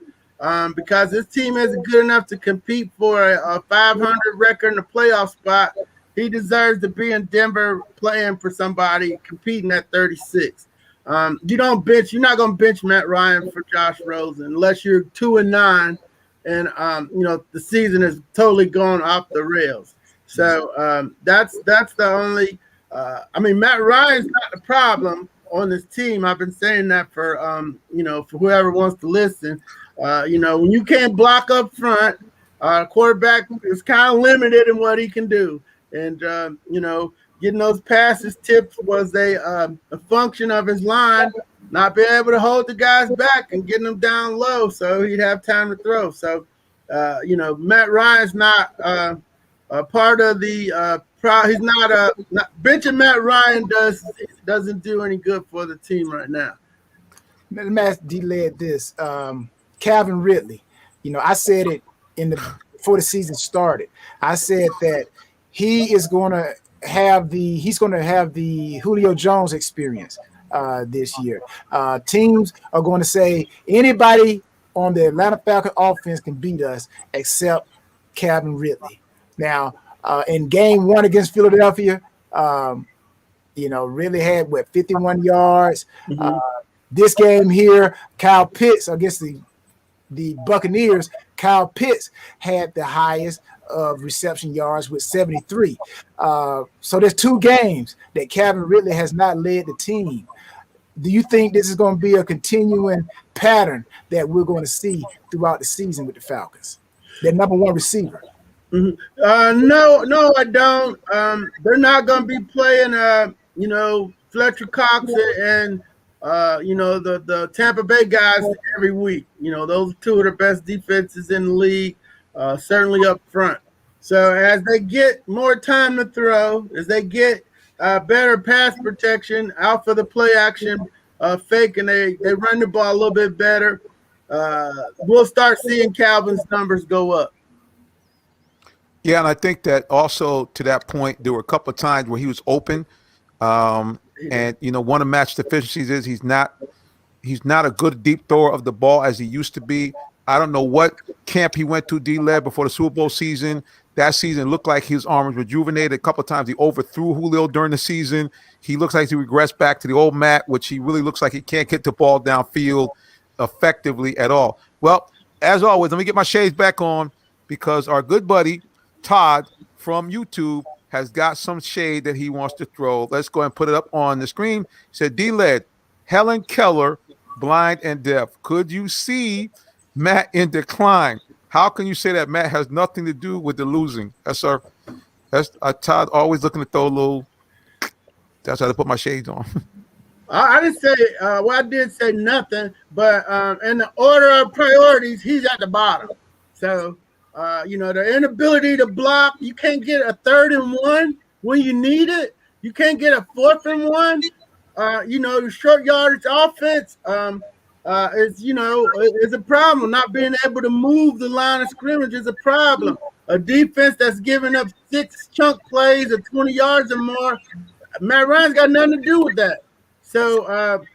because this team isn't good enough to compete for a 500 record in a playoff spot. He deserves to be in Denver playing for somebody competing at 36. You're not going to bench Matt Ryan for Josh Rosen unless you're 2-9 and the season is totally gone off the rails. So that's the only. Matt Ryan's not the problem on this team. I've been saying that for for whoever wants to listen. When you can't block up front, quarterback is kind of limited in what he can do. And getting those passes tipped was a function of his line not being able to hold the guys back and getting them down low so he'd have time to throw. So, Matt Ryan's not a part of the he's not benching Matt Ryan doesn't do any good for the team right now. Let me ask D-Led this. Calvin Ridley, I said it before the season started. I said that he's going to have the Julio Jones experience this year. Teams are going to say anybody on the Atlanta Falcons offense can beat us except Calvin Ridley. Now, in game 1 against Philadelphia, Ridley had 51 yards. Mm-hmm. This game here, Kyle Pitts against the Buccaneers, Kyle Pitts had the highest of reception yards with 73. So there's 2 games that Calvin Ridley has not led the team. Do you think this is going to be a continuing pattern that we're going to see throughout the season with the Falcons? Their number 1 receiver. Mm-hmm. No, I don't. They're not going to be playing, Fletcher Cox and the Tampa Bay guys every week. Those 2 are the best defenses in the league, certainly up front. So as they get more time to throw, as they get better pass protection out for the play action fake, and they run the ball a little bit better, we'll start seeing Calvin's numbers go up. Yeah, and I think that also to that point, there were a couple of times where he was open. And one of Matt's deficiencies is he's not a good deep thrower of the ball as he used to be. I don't know what camp he went to, D-Led, before the Super Bowl season. That season looked like his arm was rejuvenated. A couple of times he overthrew Julio during the season. He looks like he regressed back to the old Matt, which he really looks like he can't get the ball downfield effectively at all. Well, as always, let me get my shades back on because our good buddy Todd from YouTube has got some shade that he wants to throw. Let's go ahead and put it up on the screen. He said, D-Led, Helen Keller, blind and deaf. Could you see Matt in decline? How can you say that Matt has nothing to do with the losing? Yes, sir. That's Todd always looking to throw a little. That's how to put my shades on. I didn't say, I did say nothing, but in the order of priorities, he's at the bottom. So, the inability to block, you can't get a 3rd and 1 when you need it. You can't get a 4th and 1. The short yardage offense is a problem. Not being able to move the line of scrimmage is a problem. A defense that's giving up 6 chunk plays of 20 yards or more, Matt Ryan's got nothing to do with that. So, everybody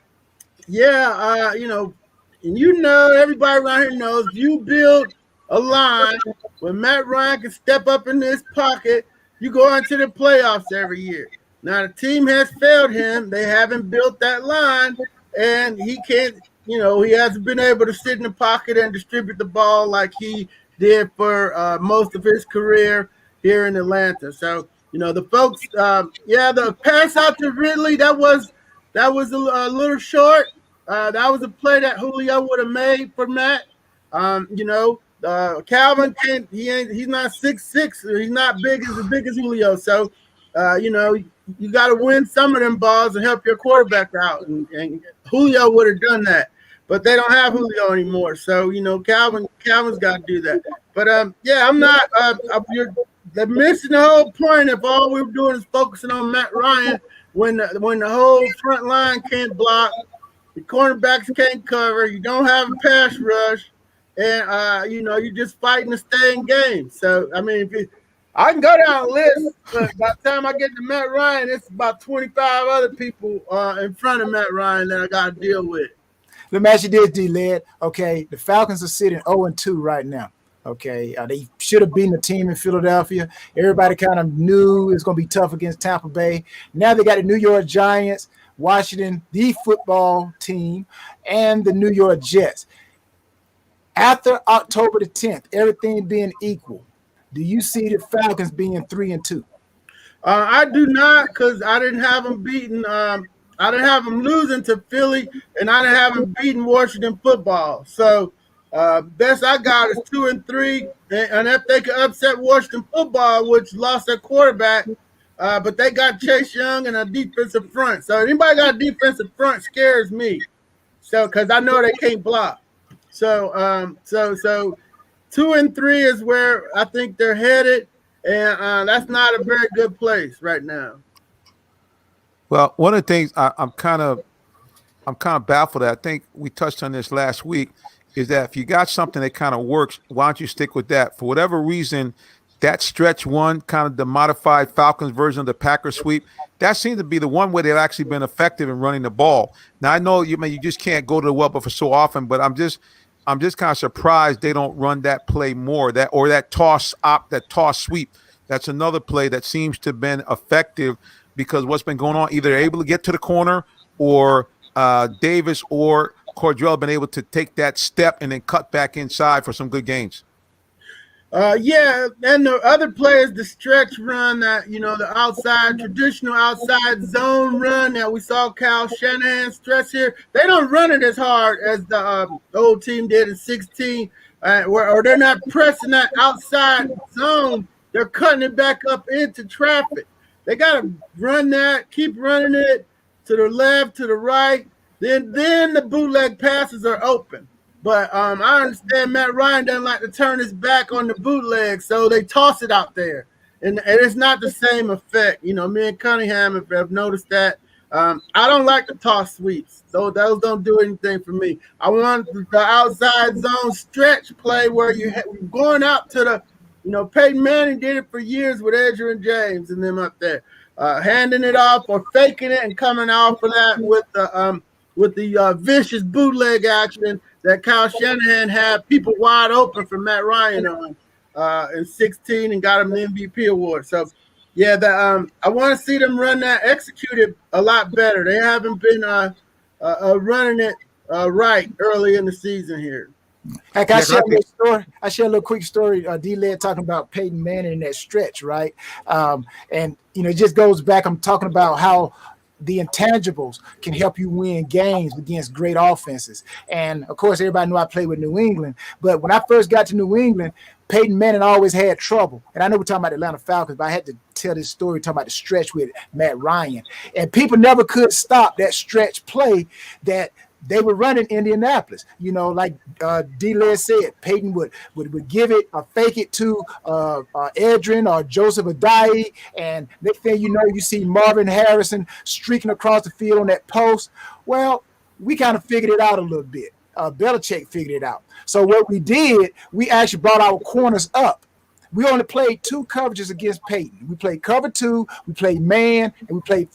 around here knows you build a line where Matt Ryan can step up in this pocket, you go into the playoffs every year. Now, the team has failed him. They haven't built that line, and he can't, he hasn't been able to sit in the pocket and distribute the ball like he did for most of his career here in Atlanta. So, the folks, the pass out to Ridley, that was a little short. That was a play that Julio would have made for Matt. Calvin can't. He's not 6'6". He's not as big as Julio. So, you got to win some of them balls and help your quarterback out. And Julio would have done that, but they don't have Julio anymore. So, Calvin's got to do that. But I'm not. They're missing the whole point if all we're doing is focusing on Matt Ryan when the whole front line can't block, the cornerbacks can't cover, you don't have a pass rush. And, you're just fighting to stay in games. So, I mean, I can go down a list, but by the time I get to Matt Ryan, it's about 25 other people in front of Matt Ryan that I got to deal with. Let me ask you this, D-Led. Okay, the Falcons are sitting 0-2 right now. Okay, they should have beaten the team in Philadelphia. Everybody kind of knew it was going to be tough against Tampa Bay. Now they got the New York Giants, Washington, the football team, and the New York Jets. After October the 10th, everything being equal, do you see the Falcons being 3-2? I do not, because I didn't have them beaten. I didn't have them losing to Philly, and I didn't have them beating Washington football. So, Best I got is 2-3, and if they could upset Washington football, which lost their quarterback, but they got Chase Young and a defensive front. So anybody got a defensive front scares me. So because I know they can't block. So 2-3 is where I think they're headed, and that's not a very good place right now. Well, one of the things I'm kind of baffled at, I think we touched on this last week, is that if you got something that kind of works, why don't you stick with that? For whatever reason, that stretch one, kind of the modified Falcons version of the Packers sweep, that seems to be the one way they've actually been effective in running the ball. Now, I know you just can't go to the well, but for so often, but I'm just kind of surprised they don't run that play more, that toss sweep. That's another play that seems to have been effective because what's been going on, either they're able to get to the corner or Davis or Cordell have been able to take that step and then cut back inside for some good gains. Yeah, and the other play is the stretch run that, the traditional outside zone run that we saw Kyle Shanahan stretch here. They don't run it as hard as the old team did in 16, or they're not pressing that outside zone. They're cutting it back up into traffic. They got to run that, keep running it to the left, to the right. Then the bootleg passes are open. But I understand Matt Ryan doesn't like to turn his back on the bootleg, so they toss it out there. And it's not the same effect. Me and Cunningham have noticed that. I don't like the toss sweeps. Those don't do anything for me. I want the outside zone stretch play where you're going out to the, Peyton Manning did it for years with Edgerrin James and them up there. Handing it off or faking it and coming off of that with the vicious bootleg action that Kyle Shanahan had people wide open for Matt Ryan on in 16 and got him the MVP award. So, yeah, I want to see them run that executed a lot better. They haven't been running it right early in the season here. Heck, I share a little quick story. D-Led talking about Peyton Manning in that stretch, right? And it just goes back. I'm talking about how the intangibles can help you win games against great offenses. And of course, everybody knew I played with New England. But when I first got to New England, Peyton Manning always had trouble. And I know we're talking about the Atlanta Falcons, but I had to tell this story talking about the stretch with Matt Ryan. And people never could stop that stretch play that they were running Indianapolis. Like D-Les said, Peyton would give it or fake it to Edgerrin or Joseph Adai, and next thing you know, you see Marvin Harrison streaking across the field on that post. Well, we kind of figured it out a little bit. Belichick figured it out. So what we did, we actually brought our corners up. We only played 2 coverages against Peyton. We played cover 2, we played man, and we played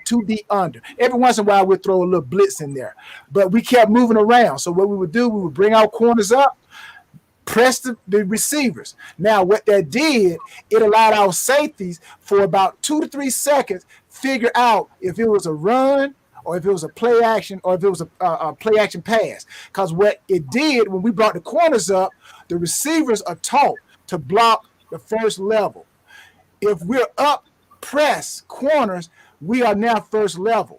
2 deep under. Every once in a while, we'd throw a little blitz in there. But we kept moving around. So what we would do, we would bring our corners up, press the receivers. Now, what that did, it allowed our safeties for about 2 to 3 seconds figure out if it was a run or if it was a play action or if it was a play action pass. Because what it did, when we brought the corners up, the receivers are taught to block the first level. If we're up press corners, we are now first level.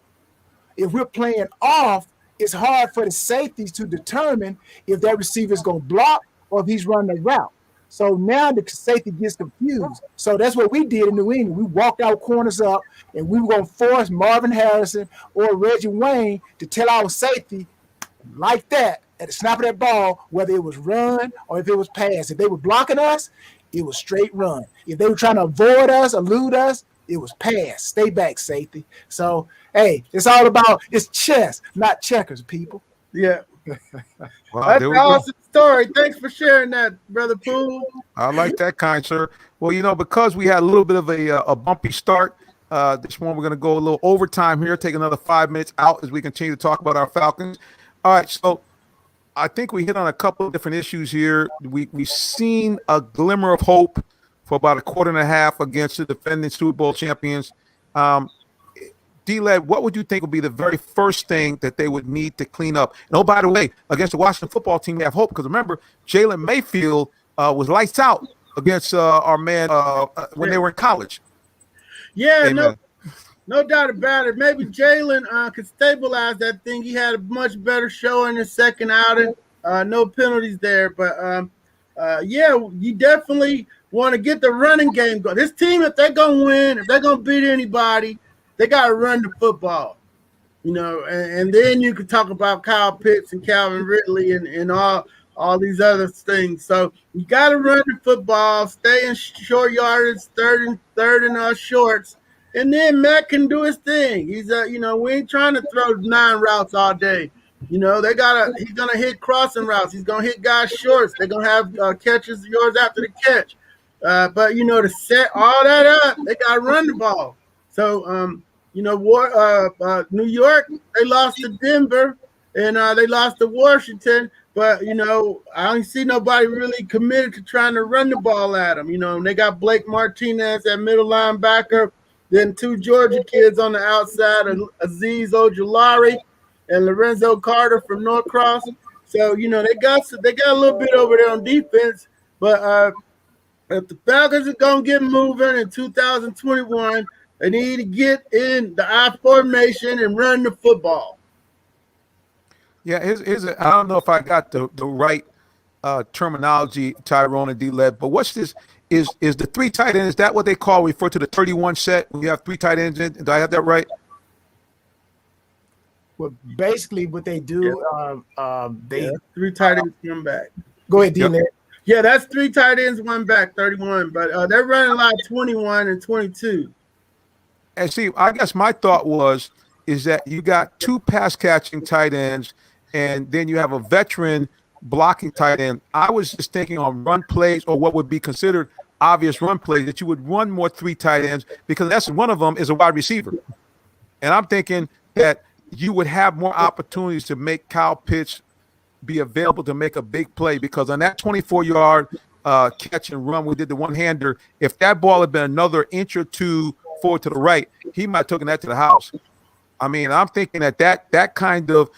If we're playing off, it's hard for the safeties to determine if that receiver is going to block or if he's running a route. So now the safety gets confused. So that's what we did in New England. We walked our corners up, and we were going to force Marvin Harrison or Reggie Wayne to tell our safety like that, at the snap of that ball, whether it was run or if it was pass. If they were blocking us, it was straight run. If they were trying to avoid us, elude us, it was pass. Stay back, safety. So, hey, it's chess, not checkers, people. Yeah. Wow, that's an awesome story. Thanks for sharing that, Brother Poole. I like that, kind sir. Well, because we had a little bit of a bumpy start, this one we're going to go a little overtime here, take another 5 minutes out as we continue to talk about our Falcons. All right, so I think we hit on a couple of different issues here. We've seen a glimmer of hope for about a quarter and a half against the defending Super Bowl champions. D-Led, what would you think would be the very first thing that they would need to clean up? And by the way, against the Washington football team, they have hope because remember, Jalen Mayfield was lights out against our man when they were in college. Yeah, no doubt about it. Maybe Jalen could stabilize that thing. He had a much better show in his second outing. no penalties there. But yeah, you definitely want to get the running game going. This team, if they're gonna win, if they're gonna beat anybody, they gotta run the football. And then you could talk about Kyle Pitts and Calvin Ridley and all these other things. So you got to run the football, stay in short yardage, third and shorts, and then Matt can do his thing. He's we ain't trying to throw 9 routes all day. He's gonna hit crossing routes. He's gonna hit guys shorts. They're gonna have catches yards after the catch. But to set all that up, they gotta run the ball. So New York, they lost to Denver and they lost to Washington, but I don't see nobody really committed to trying to run the ball at them. And they got Blake Martinez at middle linebacker, then 2 Georgia kids on the outside, Azeez Ojulari and Lorenzo Carter from Norcross. So they got a little bit over there on defense, but if the Falcons are gonna get moving in 2021. They need to get in the I formation and run the football. Yeah, I don't know if I got the right terminology, Tyrone and D-Led, but what's this? Is the 3 tight ends, is that what they refer to the 31 set when you have 3 tight ends in? Do I have that right? Well, basically what they do, they 3 tight ends, 1 back. Go ahead, D-Led. Yep. Yeah, that's 3 tight ends, 1 back, 31. But they're running a lot of 21 and 22. And see, I guess my thought is that you got 2 pass catching tight ends, and then you have a veteran blocking tight end. I was just thinking on run plays, or what would be considered obvious run plays, that you would run more 3 tight ends, because that's one of them is a wide receiver. And I'm thinking that you would have more opportunities to make Kyle Pitts be available to make a big play, because on that 24-yard catch and run, we did the one-hander. If that ball had been another inch or 2 forward to the right, he might have taken that to the house. I mean, I'm thinking that kind of,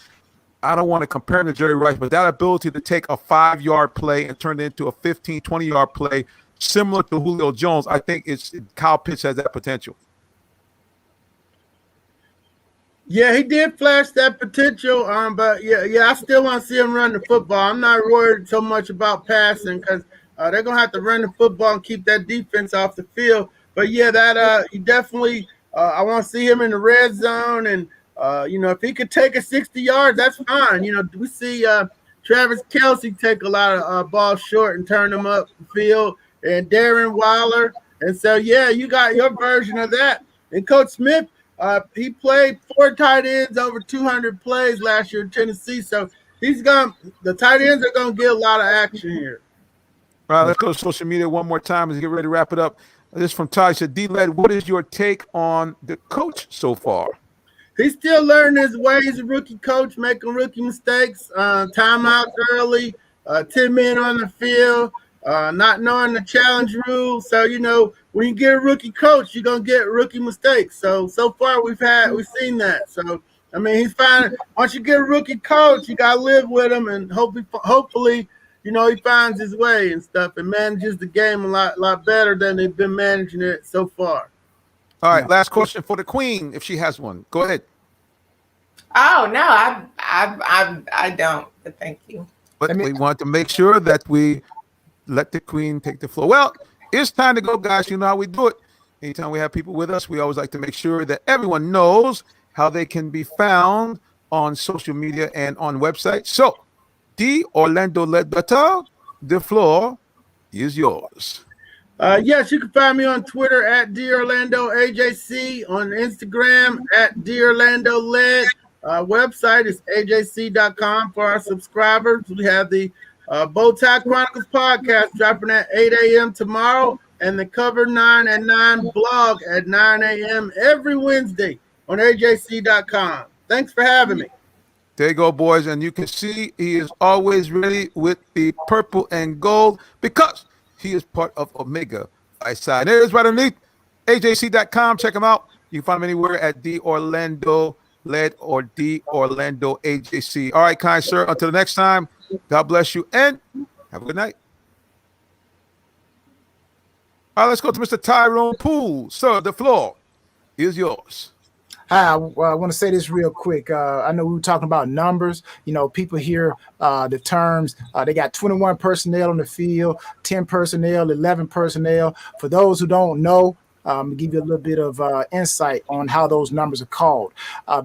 I don't want to compare him to Jerry Rice, but that ability to take a 5-yard play and turn it into a 15, 20-yard play, similar to Julio Jones, I think Kyle Pitts has that potential. Yeah, he did flash that potential, but I still want to see him run the football. I'm not worried so much about passing, because they're going to have to run the football and keep that defense off the field. But yeah, that he definitely. I want to see him in the red zone, and if he could take a 60 yards, that's fine. We see Travis Kelce take a lot of balls short and turn them up the field, and Darren Waller, and so you got your version of that. And Coach Smith, he played 4 tight ends over 200 plays last year in Tennessee, so the tight ends are gonna get a lot of action here. All right, let's go to social media one more time as we get ready to wrap it up. This from Ty. Said, D-Led, what is your take on the coach so far? He's still learning his ways. He's a rookie coach, making rookie mistakes, timeouts early, 10 men on the field, not knowing the challenge rules. So, when you get a rookie coach, you're going to get rookie mistakes. So far we've seen that. So, I mean, he's fine. Once you get a rookie coach, you got to live with him, and hopefully, he finds his way and stuff and manages the game a lot better than they've been managing it so far. All right, last question for the Queen, if she has one. Go ahead. Oh no, I don't. But thank you. But we want to make sure that we let the Queen take the floor. Well, it's time to go, guys. You know how we do it. Anytime we have people with us, we always like to make sure that everyone knows how they can be found on social media and on websites. So, D. Orlando Ledbetter, the floor is yours. Yes, you can find me on Twitter at DOrlandoAJC, on Instagram at DOrlandoLed. Website is AJC.com for our subscribers. We have the Bowtie Chronicles podcast dropping at 8 a.m. tomorrow, and the Cover 9 at 9 blog at 9 a.m. every Wednesday on AJC.com. Thanks for having me. There you go, boys. And you can see he is always ready with the purple and gold because he is part of Omega Phi Psi. There it is right underneath. AJC.com. Check him out. You can find him anywhere at D Orlando Led or D Orlando AJC. All right, kind sir. Until the next time, God bless you and have a good night. All right, let's go to Mr. Tyrone Poole. Sir, the floor is yours. I want to say this real quick. I know we were talking about numbers. You know, people hear the terms. They got 21 personnel on the field, 10 personnel, 11 personnel. For those who don't know, give you a little bit of insight on how those numbers are called.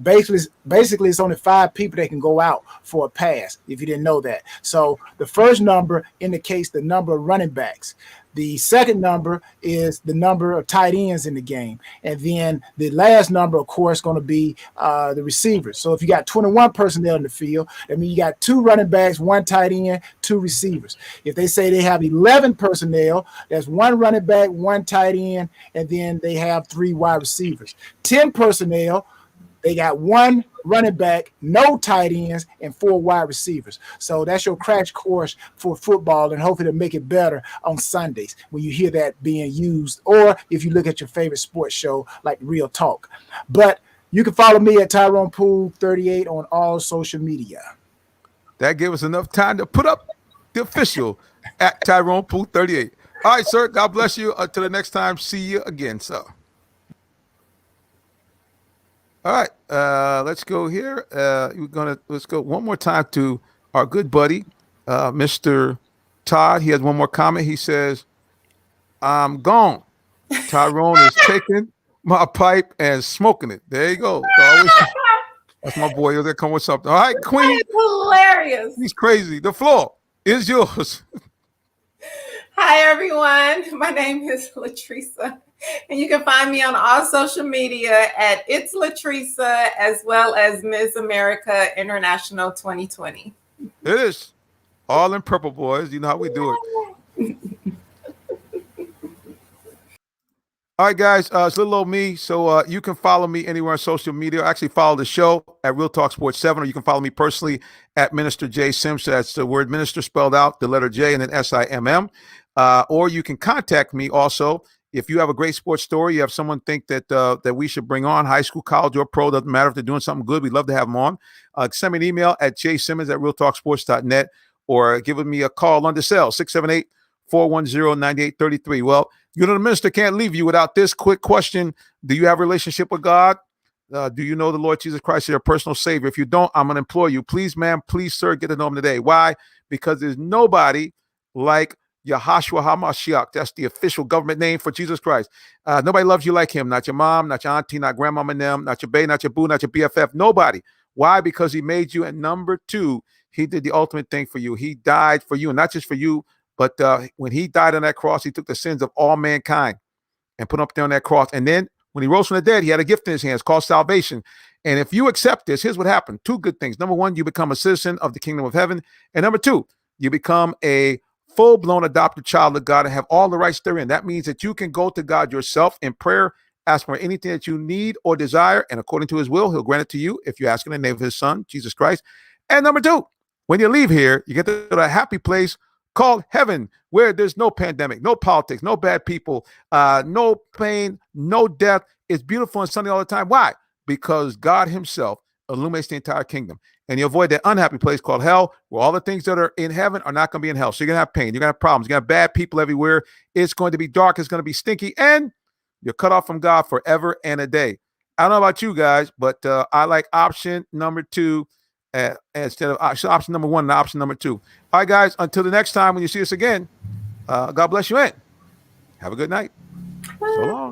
Basically, it's only 5 people that can go out for a pass, if you didn't know that. So the first number indicates the number of running backs. The second number is the number of tight ends in the game. And then the last number, of course, going to be the receivers. So if you got 21 personnel in the field, that means you got 2 running backs, 1 tight end, 2 receivers. If they say they have 11 personnel, that's 1 running back, 1 tight end, and then they have 3 wide receivers. 10 personnel, they got 1 running back, no tight ends, and 4 wide receivers. So that's your crash course for football, and hopefully to make it better on Sundays when you hear that being used, or if you look at your favorite sports show like Real Talk. But you can follow me at Tyrone Poole 38 on all social media. That gave us enough time to put up the official at Tyrone Poole 38. All right, sir. God bless you. Until the next time, see you again, sir. All right, let's go here. Let's go one more time to our good buddy, Mr. Todd. He has one more comment. He says, "I'm gone. Tyrone is taking my pipe and smoking it." There you go. That's my boy. He'll come with something. All right, Queen. That is hilarious. He's crazy. The floor is yours. Hi, everyone. My name is Latresa, and you can find me on all social media at It's Latresa, as well as Ms. America International 2020. It is all in purple, boys. You know how we do it. All right, guys, it's little old me. So you can follow me anywhere on social media. Actually, follow the show at Real Talk Sports 7, or you can follow me personally at Minister J Sims. That's the word minister spelled out, the letter J, and then SIMM. Or you can contact me also. If you have a great sports story, you have someone think that we should bring on, high school, college, or pro, doesn't matter if they're doing something good. We'd love to have them on. Send me an email at jsimmons@realtalksports.net, or give me a call on the cell, 678-410-9833. Well, you know, the minister can't leave you without this quick question. Do you have a relationship with God? Do you know the Lord Jesus Christ is your personal Savior? If you don't, I'm going to implore you, please, ma'am, please, sir, get to know him today. Why? Because there's nobody like Yahashua HaMashiach. That's the official government name for Jesus Christ. Nobody loves you like him. Not your mom, not your auntie, not grandmama and them, not your bae, not your boo, not your BFF. Nobody. Why? Because he made you. And number 2, he did the ultimate thing for you. He died for you, and not just for you, but when he died on that cross, he took the sins of all mankind and put them up there on that cross. And then when he rose from the dead, he had a gift in his hands called salvation. And if you accept this, here's what happened. 2 good things. Number 1, you become a citizen of the kingdom of heaven. And number 2, you become a full-blown adopted child of God and have all the rights therein. That means that you can go to God yourself in prayer, ask for anything that you need or desire, and according to his will, he'll grant it to you if you ask in the name of his son, Jesus Christ. And number 2, when you leave here, you get to a happy place called heaven, where there's no pandemic, no politics, no bad people, no pain, no death. It's beautiful and sunny all the time. Why? Because God himself illuminates the entire kingdom. And you avoid that unhappy place called hell, where all the things that are in heaven are not going to be in hell. So you're going to have pain. You're going to have problems. You're going to have bad people everywhere. It's going to be dark. It's going to be stinky. And you're cut off from God forever and a day. I don't know about you guys, but I like option number 2 instead of option number 1 and option number 2. All right, guys, until the next time when you see us again, God bless you and have a good night. So long.